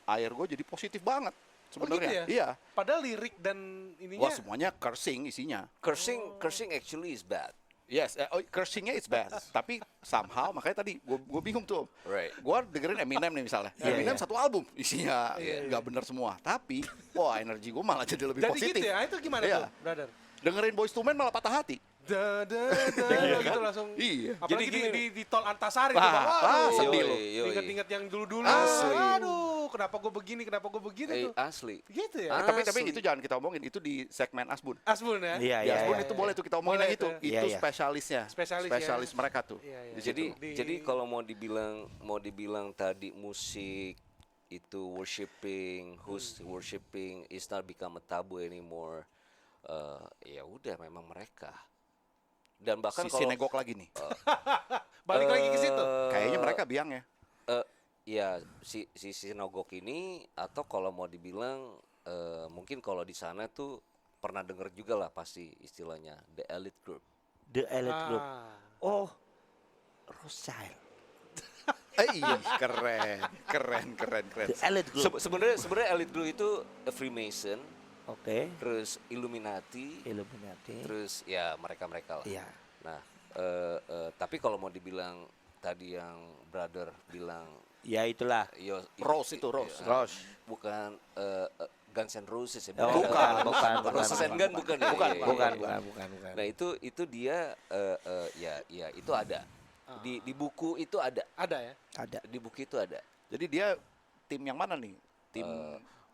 air gue jadi positif banget sebenarnya. gitu ya? Iya. Padahal lirik dan ininya. Wah semuanya cursing isinya. Cursing actually is bad. Yes, cursingnya it's bad. Tapi somehow makanya tadi gue bingung tuh. Right. Gue dengerin Eminem nih misalnya. Iya, Eminem iya. satu album isinya Iya. nggak bener semua. Tapi wah energi gue malah jadi lebih Jadi positif. gitu ya? Itu gimana Iya. tuh, brother? Dengerin Boyz II Men malah patah hati. Gitu langsung. Iya. Apalagi Jadi gini di tol Antasari Wah, tuh, Bang. Waduh. sedih Yoi, lu. yoi. Ingat-ingat yang dulu-dulu. Asli. Aduh, kenapa gue begini tuh. Asli. Gitu ya? Ah. Tapi Asli. itu jangan kita omongin, itu di segmen Asbun. Asbun ya? Iya, Di iya, Asbun iya. itu boleh tuh kita omongin Boleh yang itu. tuh. Iya, Itu iya. spesialisnya. Spesialis ya. mereka tuh. Iya, iya. Di Jadi Di- jadi kalau mau dibilang tadi musik itu worshiping, who's worshiping is not become a taboo anymore. Ya udah memang mereka. Dan bahkan Si kalau sinagog lagi nih. Balik lagi ke situ. Kayaknya mereka biangnya. ya si sinagog ini atau kalau mau dibilang mungkin kalau di sana tuh pernah dengar juga lah pasti istilahnya the elite group. The Elite Group. Ah. Oh, Rothschild. Iya, keren. The Elite Group. Sebenarnya elite group itu Freemason, Oke. terus Illuminati, Illuminati. terus ya mereka lah. Iya. Nah, tapi kalau mau dibilang tadi yang brother bilang Ya itulah. Rose itu, Rose. Rose. bukan Guns N' Roses ya. Oh, bukan. Roses and Gun bukan ya. Bukan, Iya, iya, Bukan, iya. bukan. Nah, itu dia ya itu ada. Di buku itu ada. Ada ya? Ada. Di buku itu ada. Jadi dia tim yang mana nih? Tim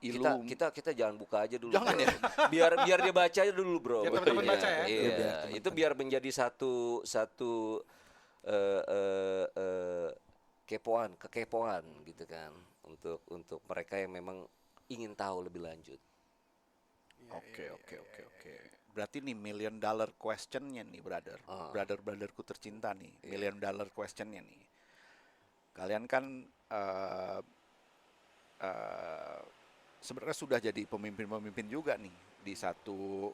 Kita jangan buka aja dulu. Jangan bro. ya? biar dia baca aja dulu, bro. Biar teman-teman Iya, baca ya? Iya, Biar teman-teman itu biar menjadi satu kekepoan gitu kan untuk mereka yang memang ingin tahu lebih lanjut. Oke. Berarti nih $1 million question-nya nih, brother. Brother-brotherku tercinta nih. $1 million question-nya nih. Kalian kan sebenarnya sudah jadi pemimpin-pemimpin juga nih di satu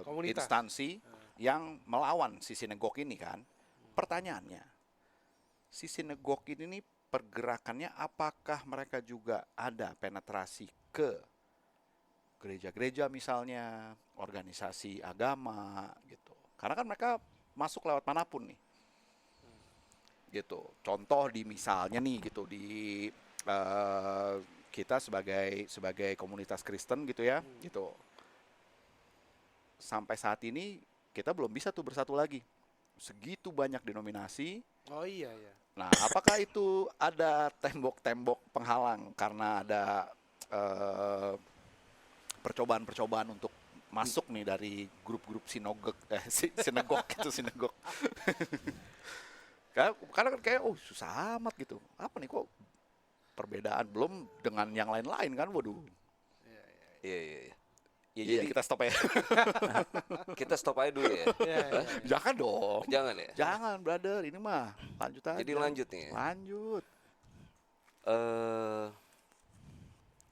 Komunitas. instansi yang melawan si sinagog ini kan. Pertanyaannya, si sinagog ini nih pergerakannya apakah mereka juga ada penetrasi ke gereja-gereja misalnya, organisasi agama gitu. Karena kan mereka masuk lewat manapun nih. Gitu. Contoh di misalnya nih gitu di kita sebagai komunitas Kristen gitu ya, gitu. Sampai saat ini kita belum bisa tuh bersatu lagi. Segitu banyak denominasi. Oh iya. Nah, apakah itu ada tembok-tembok penghalang karena ada percobaan-percobaan untuk masuk nih dari grup-grup sinagog sinagog. Karena kan kayak susah amat gitu. Apa nih kok perbedaan belum dengan yang lain-lain kan, waduh. Iya. Ya, Iya, jadi kita stop ya. kita stop aja dulu ya. Iya. Jangan dong. Jangan ya. Jangan, brother. Ini mah lanjut aja. Jadi lanjut nih. Lanjut.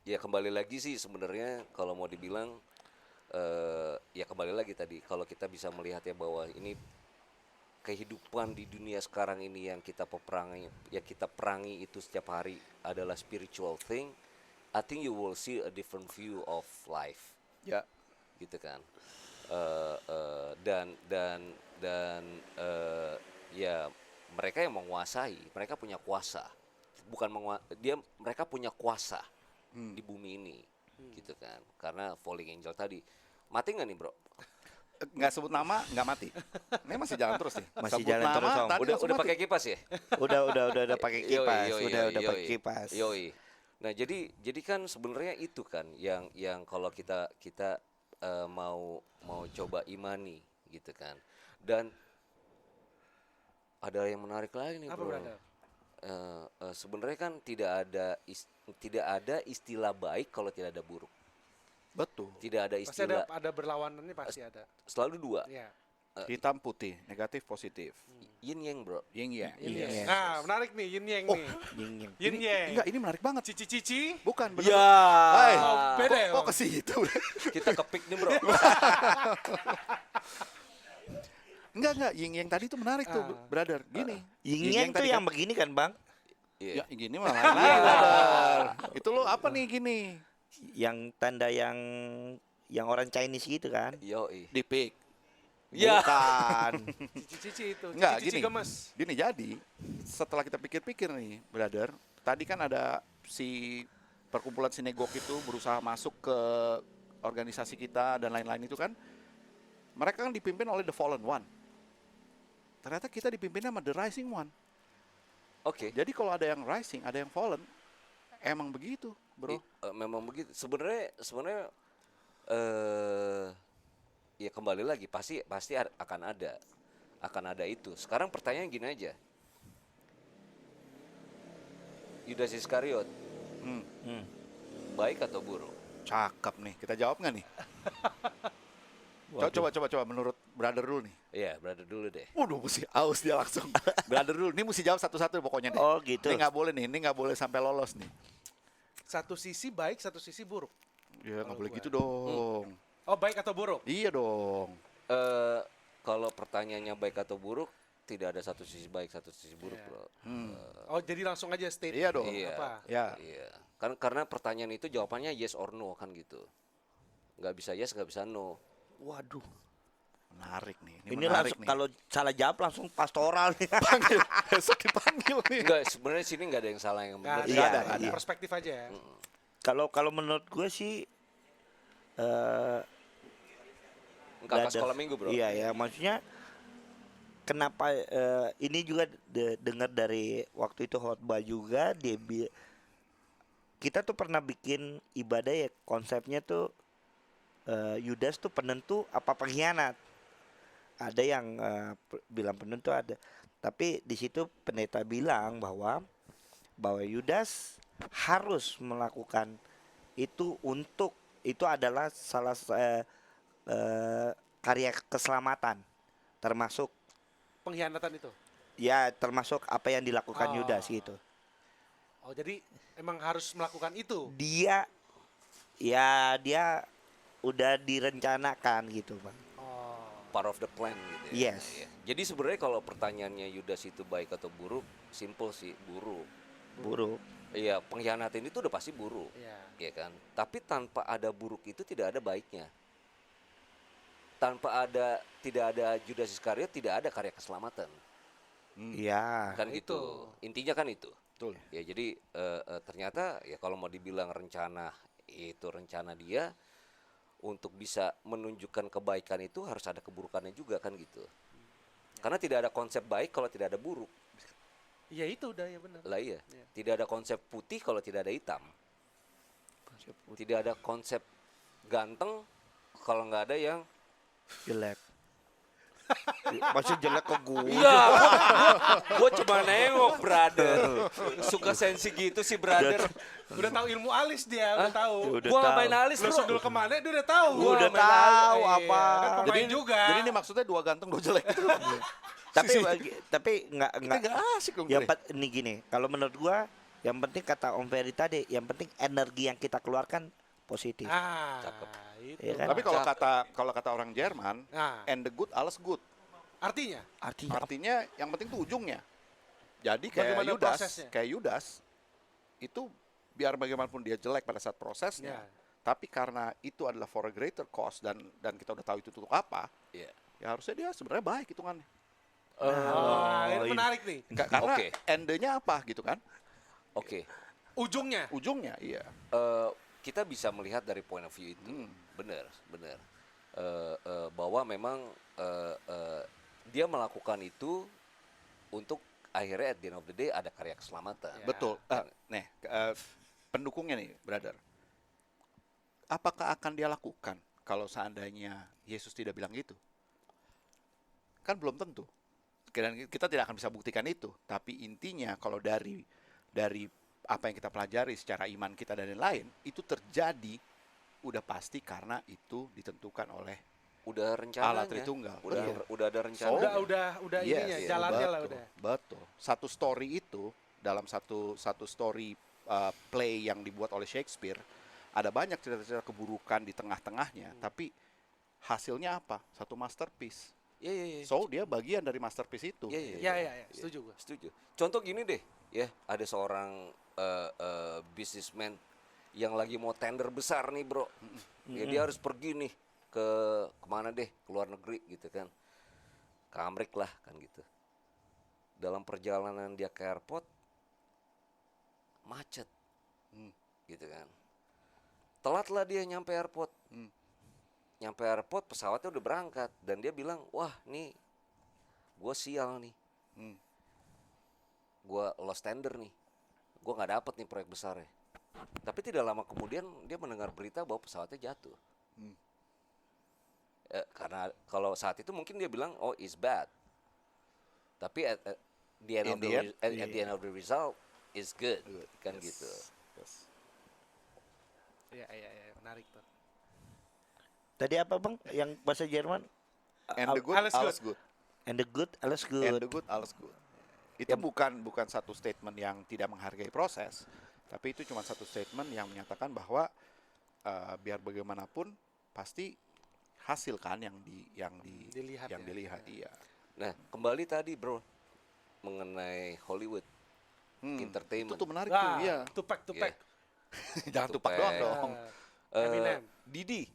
Ya kembali lagi sih sebenarnya kalau mau dibilang ya kembali lagi tadi kalau kita bisa melihat ya bahwa ini kehidupan di dunia sekarang ini yang kita perangi itu setiap hari adalah spiritual thing. I think you will see a different view of life. Ya. Gitu kan. Ya mereka yang menguasai, mereka punya kuasa. Mereka punya kuasa di bumi ini. Gitu kan. Karena falling angel tadi. Mati nggak nih, bro? nggak sebut nama nggak mati. Ini masih jalan terus nih. Masih Sebut jalan nama, terus, Om. tadi Udah langsung mati. pakai kipas ya? Udah pakai Yoi, kipas, yoi, udah yoi, pakai yoi. kipas. Yoi. Nah, jadi kan sebenarnya itu kan yang kalau kita mau coba imani gitu kan. Dan ada yang menarik lagi nih, Apa, Bro. brother? Sebenarnya kan tidak ada istilah baik kalau tidak ada buruk. Betul. Tidak ada Pasti istilah, ada berlawanannya pasti ada. selalu dua. Iya. Hitam putih, negatif positif. Yin yang, Bro. Yin yang. Yin Yes. yang. Nah, menarik nih yin yang nih. Yin yang. Yin yang. Enggak, ini menarik banget. Cici-cici. Bukan bener. Ya. Hai. Oh, beda ya, Kok Bang? ke situ? Kita kepik nih, Bro. Enggak, yin yang tadi tuh menarik tuh, Ah. brother. Gini. Yin yang tuh tadi yang kan- begini kan, Bang? Iya. Ya, gini malah lain lagi, brother. Itu lo apa nih gini? Yang tanda yang orang Chinese gitu kan? Yoi. Dipik. Ya. Bukan. Cici-cici itu. Enggak, Cici-cici gini. gemes. Gini jadi, setelah kita pikir-pikir nih, brother, tadi kan ada si perkumpulan sinagog itu berusaha masuk ke organisasi kita dan lain-lain itu kan, mereka kan dipimpin oleh the fallen one. Ternyata kita dipimpin sama the rising one. Oke. Jadi kalau ada yang rising, ada yang fallen, emang begitu, bro. Memang begitu. Sebenarnya ya kembali lagi pasti akan ada itu. Sekarang pertanyaan gini aja. Yudas Iskariot Hmm, baik atau buruk? cakep nih. Kita jawab nggak nih? Coba menurut brother dulu nih. Iya, brother dulu deh. Waduh, mesti aus dia langsung. Brother dulu, ini mesti jawab satu-satu pokoknya nih. Oh, gitu. Ini nggak boleh sampai lolos nih. Satu sisi baik, satu sisi buruk. Ya nggak Kalau boleh gua. gitu dong. Oh, baik atau buruk? Iya dong. Kalau pertanyaannya baik atau buruk, tidak ada satu sisi baik, satu sisi buruk, Iya. Bro. Oh, jadi langsung aja state. Iya dong. Iya. Apa? Ya. Iya. Kan karena pertanyaan itu jawabannya yes or no kan gitu. Nggak bisa yes, nggak bisa no. Waduh. Menarik nih. Ini Ini menarik langsung nih. kalau salah jawab langsung pastoral nih. Panggil, besok dipanggil nih. Enggak, sebenarnya sini nggak ada yang salah yang Nggak benar. ada, Iya, nggak ada. iya. Perspektif aja ya. Kalau menurut gue sih Kakak brother. sekolah minggu, Bro. Iya ya, maksudnya kenapa ini juga dengar dari waktu itu khotbah juga kita tuh pernah bikin ibadah ya, konsepnya tuh Yudas tuh penentu apa pengkhianat. Ada yang bilang penentu, ada. Tapi di situ pendeta bilang bahwa Yudas harus melakukan itu itu adalah salah karya keselamatan, termasuk Pengkhianatan itu. ya termasuk apa yang dilakukan Oh. Yudas gitu. Oh, jadi emang harus melakukan itu. Dia udah direncanakan gitu, Bang. Oh. Part of the plan gitu ya. Yes. Iya. Jadi sebenarnya kalau pertanyaannya Yudas itu baik atau buruk, simple sih, buruk. Buruk. Iya, pengkhianatan itu udah pasti buruk. Iya. Ya kan? Tapi tanpa ada buruk itu tidak ada baiknya. Tidak ada Judas Iskariot, tidak ada karya keselamatan. Iya. Kan Nah, gitu. itu. Intinya kan itu. Betul. Ya jadi ternyata ya kalau mau dibilang rencana itu rencana dia untuk bisa menunjukkan kebaikan itu harus ada keburukannya juga kan gitu. Karena tidak ada konsep baik kalau tidak ada buruk. Iya, itu udah ya benar. Lah iya. Iya. Tidak ada konsep putih kalau tidak ada hitam. Tidak ada konsep ganteng kalau nggak ada yang Jelek. Masih jelek ke gue. iya, gua cuma nengok, brother. Suka sensi gitu sih, brother. Udah tahu ilmu alis dia, udah tahu. Udah Gua nggak tahu. main alis, Lu bro. sundul kemana dia udah tahu. Gua udah main tahu alis. apa. Kan pemain juga. Jadi ini maksudnya dua ganteng, dua jelek. tapi nggak Nggak asik dong. yang Dre. ini gini, kalau menurut gua yang penting kata Om Ferry tadi, yang penting energi yang kita keluarkan positif. Cakep. Itu. Iya kan? Tapi kalau kata orang Jerman, Nah, and the good alles good. artinya Artinya Artinya yang penting tuh ujungnya. Jadi Bagaimana prosesnya? kayak Yudas itu biar bagaimanapun dia jelek pada saat prosesnya, Ya. tapi karena itu adalah for a greater cause dan kita udah tahu itu untuk apa, Iya. ya harusnya dia sebenarnya baik hitungannya. ini ini. menarik nih. Karena Oke. end-nya apa gitu kan? Oke. Ujungnya. Ujungnya iya. Kita bisa melihat dari point of view itu. Hmm. Benar. bahwa memang dia melakukan itu untuk akhirnya at the end of the day ada karya keselamatan. Ya. Betul. Pendukungnya nih, brother. Apakah akan dia lakukan kalau seandainya Yesus tidak bilang gitu? Kan belum tentu. Dan kita tidak akan bisa buktikan itu. Tapi intinya kalau dari apa yang kita pelajari secara iman kita dan lain-lain, itu terjadi udah pasti karena itu ditentukan oleh Udah rencananya. Allah Tritunggal. Udah ada rencana. Udah ininya, jalannya lah udah. Betul. Satu story itu dalam satu story play yang dibuat oleh Shakespeare, ada banyak cerita-cerita keburukan di tengah-tengahnya, tapi hasilnya apa? Satu masterpiece. Iya. So dia bagian dari masterpiece itu. Iya, setuju gua. Setuju. Contoh gini deh, ya ada seorang businessman yang lagi mau tender besar nih bro, ya dia harus pergi nih ke kemana deh, ke luar negeri gitu kan, ke Amerika lah kan gitu. Dalam perjalanan dia ke airport macet, gitu kan. Telat lah dia nyampe airport. Nyampe airport pesawatnya udah berangkat dan dia bilang, wah nih, gue sial nih, gue lost tender nih, gue nggak dapet nih proyek besarnya. Tapi tidak lama kemudian dia mendengar berita bahwa pesawatnya jatuh. Karena kalau saat itu mungkin dia bilang, oh it's bad. Tapi at the end of the result is good, kan gitu. Iya, menarik tuh. Tadi apa bang? Yang bahasa Jerman? And the good, Alles alles good. And the good, alles good. And the good, alles good. Itu bukan satu statement yang tidak menghargai proses, tapi itu cuma satu statement yang menyatakan bahwa biar bagaimanapun pasti hasil kan yang Dilihat ya. dilihat. Iya. Nah kembali tadi bro mengenai Hollywood entertainment. Itu tuh menarik tuh, iya. Tupac. Jangan tupak doang dong. Eminem. Didi.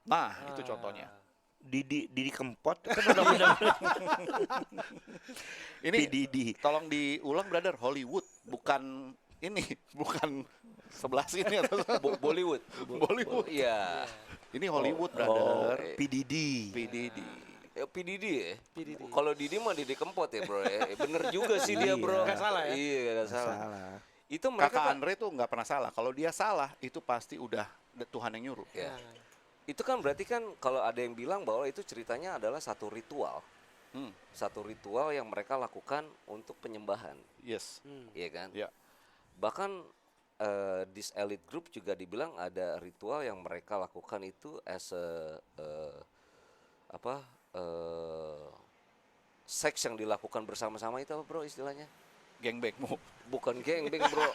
Nah, itu contohnya. Didi Kempot kan udah bener. Ini Didi. tolong diulang brother, Hollywood bukan ini, bukan sebelah sini atau Bollywood. Bollywood. Iya. Ini Hollywood brother. PDD. PDD. PDD ya. Kalau Didi mah Didi Kempot ya bro ya. Bener juga sih dia bro. Nggak salah ya? Iya nggak salah. Salah. Itu mereka Kakak Andre tuh nggak pernah salah. Kalau dia salah, itu pasti udah Tuhan yang nyuruh. Ya. Itu kan berarti kan kalau ada yang bilang bahwa itu ceritanya adalah satu ritual. Satu ritual yang mereka lakukan untuk penyembahan. Yes. Iya kan? Ya. Bahkan this elite group juga dibilang ada ritual yang mereka lakukan itu as seks yang dilakukan bersama-sama itu apa bro istilahnya? Gangbangmu. Bukan gangbang bro.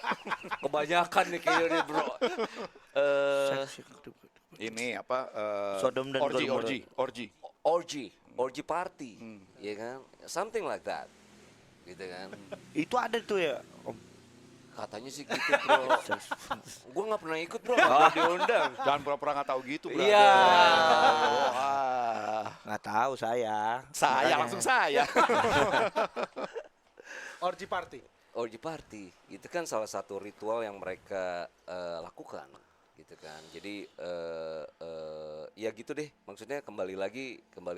Kebanyakan nih kayaknya nih bro. Ini apa? Sodom dan Gomorrah. Orgy party, ya kan? Something like that, gitu kan? Itu ada tuh ya. Om. Katanya sih gitu bro. Gue nggak pernah ikut bro, nggak diundang. Jangan pura-pura nggak tahu gitu brother. Iya. Wah. Nggak tahu saya. Saya Makanya. langsung saya. Orgy party. Itu kan salah satu ritual yang mereka lakukan, gitu kan. Jadi ya gitu deh. Maksudnya kembali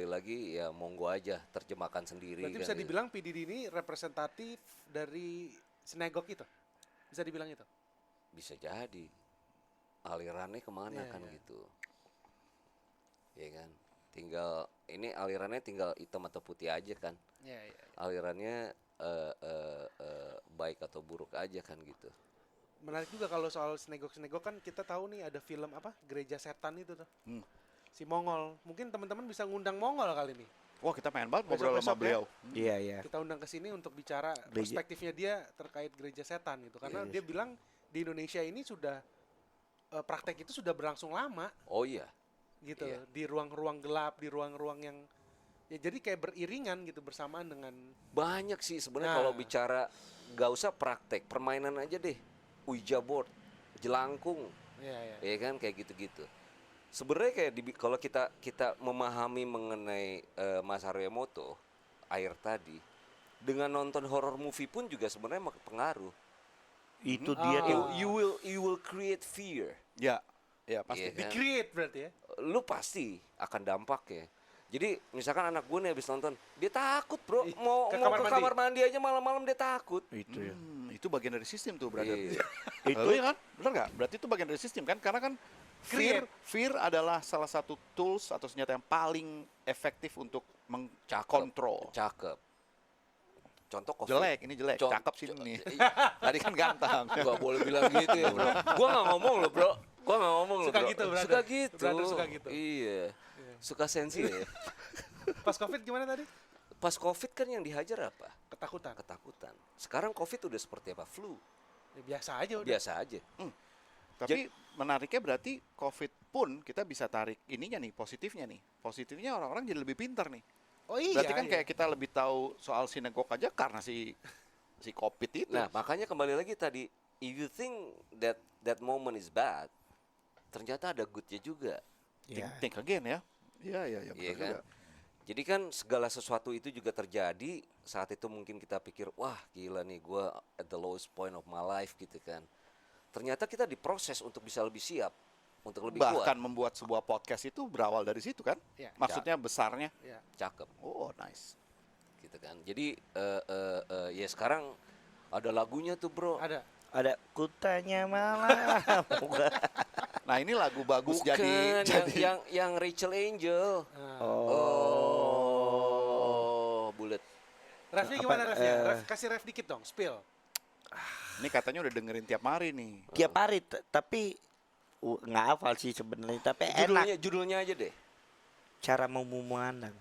lagi ya monggo aja terjemahkan sendiri. Berarti kan, bisa gitu. dibilang PDD ini representatif dari sinagog itu. Bisa dibilang itu. Bisa jadi alirannya kemana Iya, kan iya. gitu, ya kan? Tinggal ini alirannya tinggal hitam atau putih aja kan? Iya. Alirannya baik atau buruk aja kan gitu. Menarik juga kalau soal sinagog kan kita tahu nih ada film apa Gereja Setan itu tuh. Si Mongol. Mungkin teman-teman bisa ngundang Mongol kali ini. Wah, kita pengen banget ngobrol sama Besok-besok ya. beliau. Iya. Kita undang ke sini untuk bicara Gereja. perspektifnya dia terkait Gereja Setan gitu. Karena Iya, dia bilang di Indonesia ini sudah praktek itu sudah berlangsung lama Oh iya. gitu. Iya. Di ruang-ruang gelap, di ruang-ruang yang ya jadi kayak beriringan gitu bersamaan dengan Banyak sih sebenarnya Nah. kalau bicara nggak usah praktek, permainan aja deh. Ouija board, jelangkung, ya kan kayak gitu-gitu. Sebenarnya kayak kalau kita memahami mengenai Mas Haryomoto air tadi, dengan nonton horror movie pun juga sebenarnya pengaruh. Itu Ah. dia tuh. You will create fear. Ya, ya pasti. Iya kan? di-create berarti ya. lu pasti akan dampaknya. Jadi misalkan anak gue nih habis nonton, dia takut bro, mau ke mau kamar ke kamar mandi aja malam-malam dia takut. Itu ya. Itu bagian dari sistem tuh, brother. Iya. Itu ya kan? Benar nggak? Berarti itu bagian dari sistem kan? Karena kan fear adalah salah satu tools atau senjata yang paling efektif untuk mengkontrol. Cakep. Contoh COVID. Jelek, ini jelek. Cakep sih ini. Tadi kan ganteng. Gak boleh bilang gitu ya bro. Gua nggak ngomong loh bro. Gua nggak ngomong loh Suka bro. gitu, brother. Suka gitu. Brother suka gitu. Iya. Suka sensi ya. Pas COVID gimana tadi? Pas COVID kan yang dihajar apa? Ketakutan. Ketakutan. Sekarang COVID udah seperti apa? Flu. Ya, biasa aja udah. Biasa aja. Tapi menariknya berarti COVID pun kita bisa tarik ininya nih, positifnya nih. Positifnya orang-orang jadi lebih pintar nih. Oh iya. Berarti kan kayak kita lebih tahu soal sinagog aja karena si COVID itu. Nah, makanya kembali lagi tadi, if you think that moment is bad, ternyata ada good-nya juga. Think again ya. Iya, Iya betul kan? juga. Jadi kan segala sesuatu itu juga terjadi saat itu mungkin kita pikir, wah gila nih gue at the lowest point of my life gitu kan. Ternyata kita diproses untuk bisa lebih siap, untuk lebih Bahkan kuat. membuat sebuah podcast itu berawal dari situ kan? Iya. Maksudnya besarnya. Ya. Cakep Oh, nice. gitu kan. Jadi ya sekarang ada lagunya tuh bro. Ada kutanya malam. Nah, ini lagu bagus Bukan jadi yang Rachel Angel. Oh. Bulet. Refnya Apa, gimana refnya? Kasih ref dikit dong, spill. ini katanya udah dengerin tiap hari nih. Tiap hari tapi nggak hafal sih sebenarnya, tapi enak Judulnya aja deh. caramu memandang.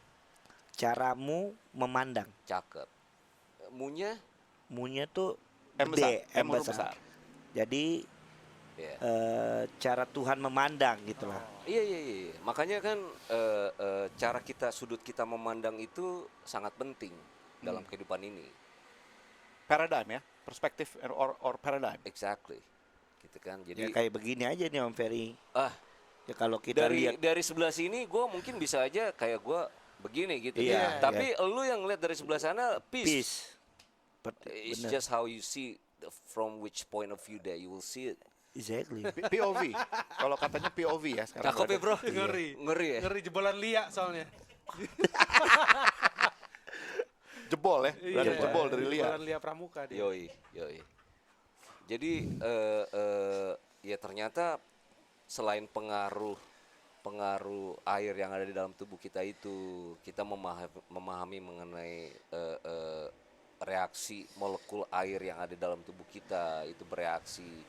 Caramu memandang. Cakep. Munya Munya tuh M gede, besar, M huruf besar. Jadi ya. cara Tuhan memandang gitu lah. Iya. Makanya kan cara kita, sudut kita memandang itu sangat penting dalam kehidupan ini. Paradigm ya, perspektif or paradigm. Exactly. Gitu kan. Ya Jadi kayak begini aja nih Om Ferry. ah Ya kalau kita lihat dari sebelah sini gue mungkin bisa aja kayak gue begini gitu. Iya, Tapi lu yang lihat dari sebelah sana peace. peace. It's Bener. just how you see from which point of view that you will see it. Exactly. POV. Kalau katanya POV ya sekarang. Cakep ya bro. Ngeri. Ngeri ya. Ngeri jebolan Lia soalnya. Jebol ya, berarti Iya, jebol dari Lia. Jebolan Lia Pramuka dia. Yoi. Jadi ya ternyata selain pengaruh air yang ada di dalam tubuh kita itu, kita memahami mengenai reaksi molekul air yang ada dalam tubuh kita itu bereaksi.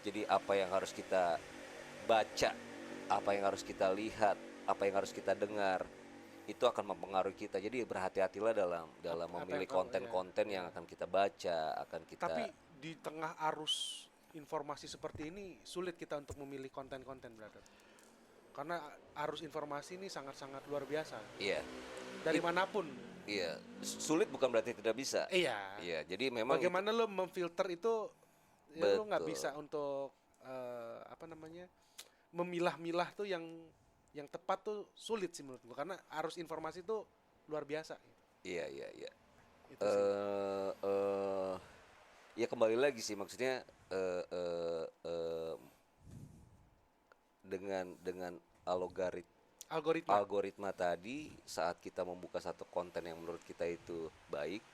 Jadi apa yang harus kita baca, apa yang harus kita lihat, apa yang harus kita dengar, itu akan mempengaruhi kita. Jadi berhati-hatilah dalam memilih konten-konten yang akan kita baca, akan kita. Tapi di tengah arus informasi seperti ini sulit kita untuk memilih konten-konten, brother. Karena arus informasi ini sangat-sangat luar biasa. Iya. Dari manapun. Iya, sulit bukan berarti tidak bisa. Iya. Iya, jadi memang Bagaimana lo memfilter itu, ya lo nggak Betul. bisa untuk memilah-milah tuh yang tepat tuh sulit sih menurut gua, karena arus informasi itu luar biasa. Iya. Itu sih. Ya kembali lagi sih maksudnya dengan algoritma tadi, saat kita membuka satu konten yang menurut kita itu baik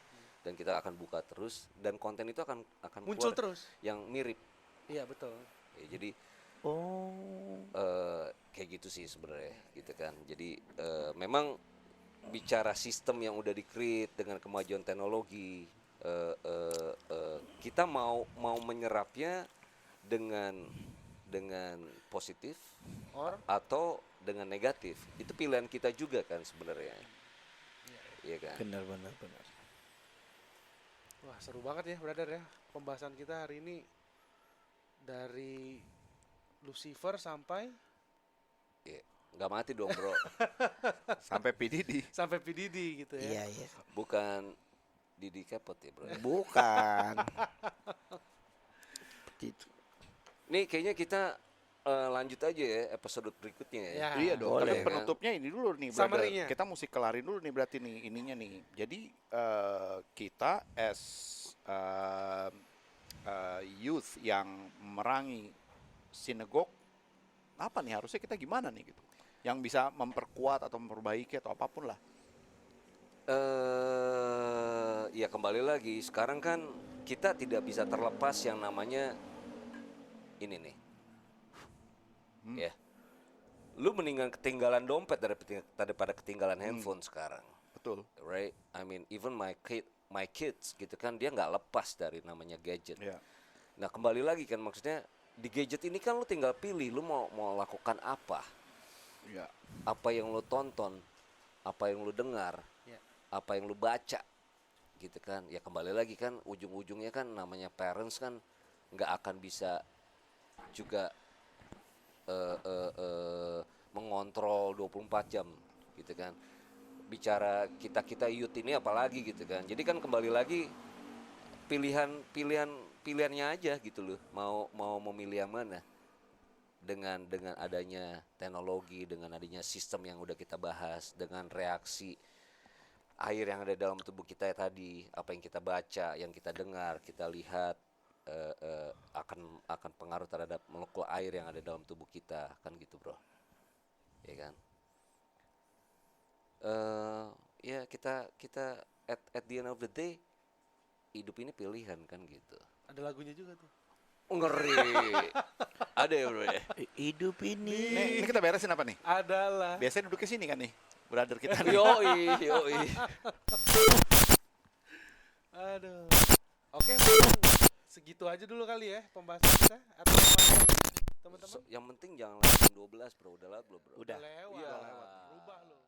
dan kita akan buka terus, dan konten itu akan Muncul keluar terus. yang mirip. Iya betul. Ya, jadi Oh. kayak gitu sih sebenarnya gitu kan. Jadi memang bicara sistem yang udah di-create dengan kemajuan teknologi, kita mau menyerapnya dengan positif atau dengan negatif, itu pilihan kita juga kan sebenarnya. Iya kan. Benar. Wah seru banget ya brother ya, pembahasan kita hari ini dari Lucifer sampai Iya. Nggak mati dong bro. Sampai PDD. sampai PDD gitu ya. Iya. Bukan Didi Kepot ya bro. Bukan. Seperti itu. Nih kayaknya kita lanjut aja ya episode berikutnya ya. Ya. Iya dong. Boleh, Tapi kan? penutupnya ini dulu nih, brother. Summary-nya. Kita mesti kelarin dulu nih berarti nih ininya nih. Jadi kita as youth yang memerangi sinagog, apa nih harusnya kita gimana nih gitu? yang bisa memperkuat atau memperbaiki atau apapun lah. Ya kembali lagi, sekarang kan kita tidak bisa terlepas yang namanya ini nih. Ya. Lu mendingan ketinggalan dompet daripada ketinggalan handphone sekarang. Betul. Right? I mean even my kids gitu kan, dia nggak lepas dari namanya gadget. Ya. Nah, kembali lagi kan, maksudnya di gadget ini kan lu tinggal pilih lu mau lakukan apa. Ya. Apa yang lu tonton, apa yang lu dengar, apa yang lu baca, gitu kan. Ya kembali lagi kan, ujung-ujungnya kan namanya parents kan nggak akan bisa juga mengontrol 24 jam, gitu kan. Bicara kita youth ini apalagi gitu kan. Jadi kan kembali lagi pilihannya aja gitu loh. Mau memilih yang mana. Dengan adanya teknologi, dengan adanya sistem yang udah kita bahas, dengan reaksi air yang ada dalam tubuh kita tadi, apa yang kita baca, yang kita dengar, kita lihat akan pengaruh terhadap molekul air yang ada dalam tubuh kita, kan gitu bro, ya kan? Ya kita at the end of the day hidup ini pilihan kan gitu. Ada lagunya juga tuh. Ngeri. Ada ya bro ya. Hidup ini. Ini kita beresin apa nih? Adalah. Biasanya duduk ke sini kan nih, brother kita nih. Yoi. Aduh. Oke, mungkin segitu aja dulu kali ya pembahasan kita, atau mau apa lagi, teman-teman? Yang penting jangan langsung 12 bro, udah lah bro. Udah. Lewat. Iya. Rubah lo.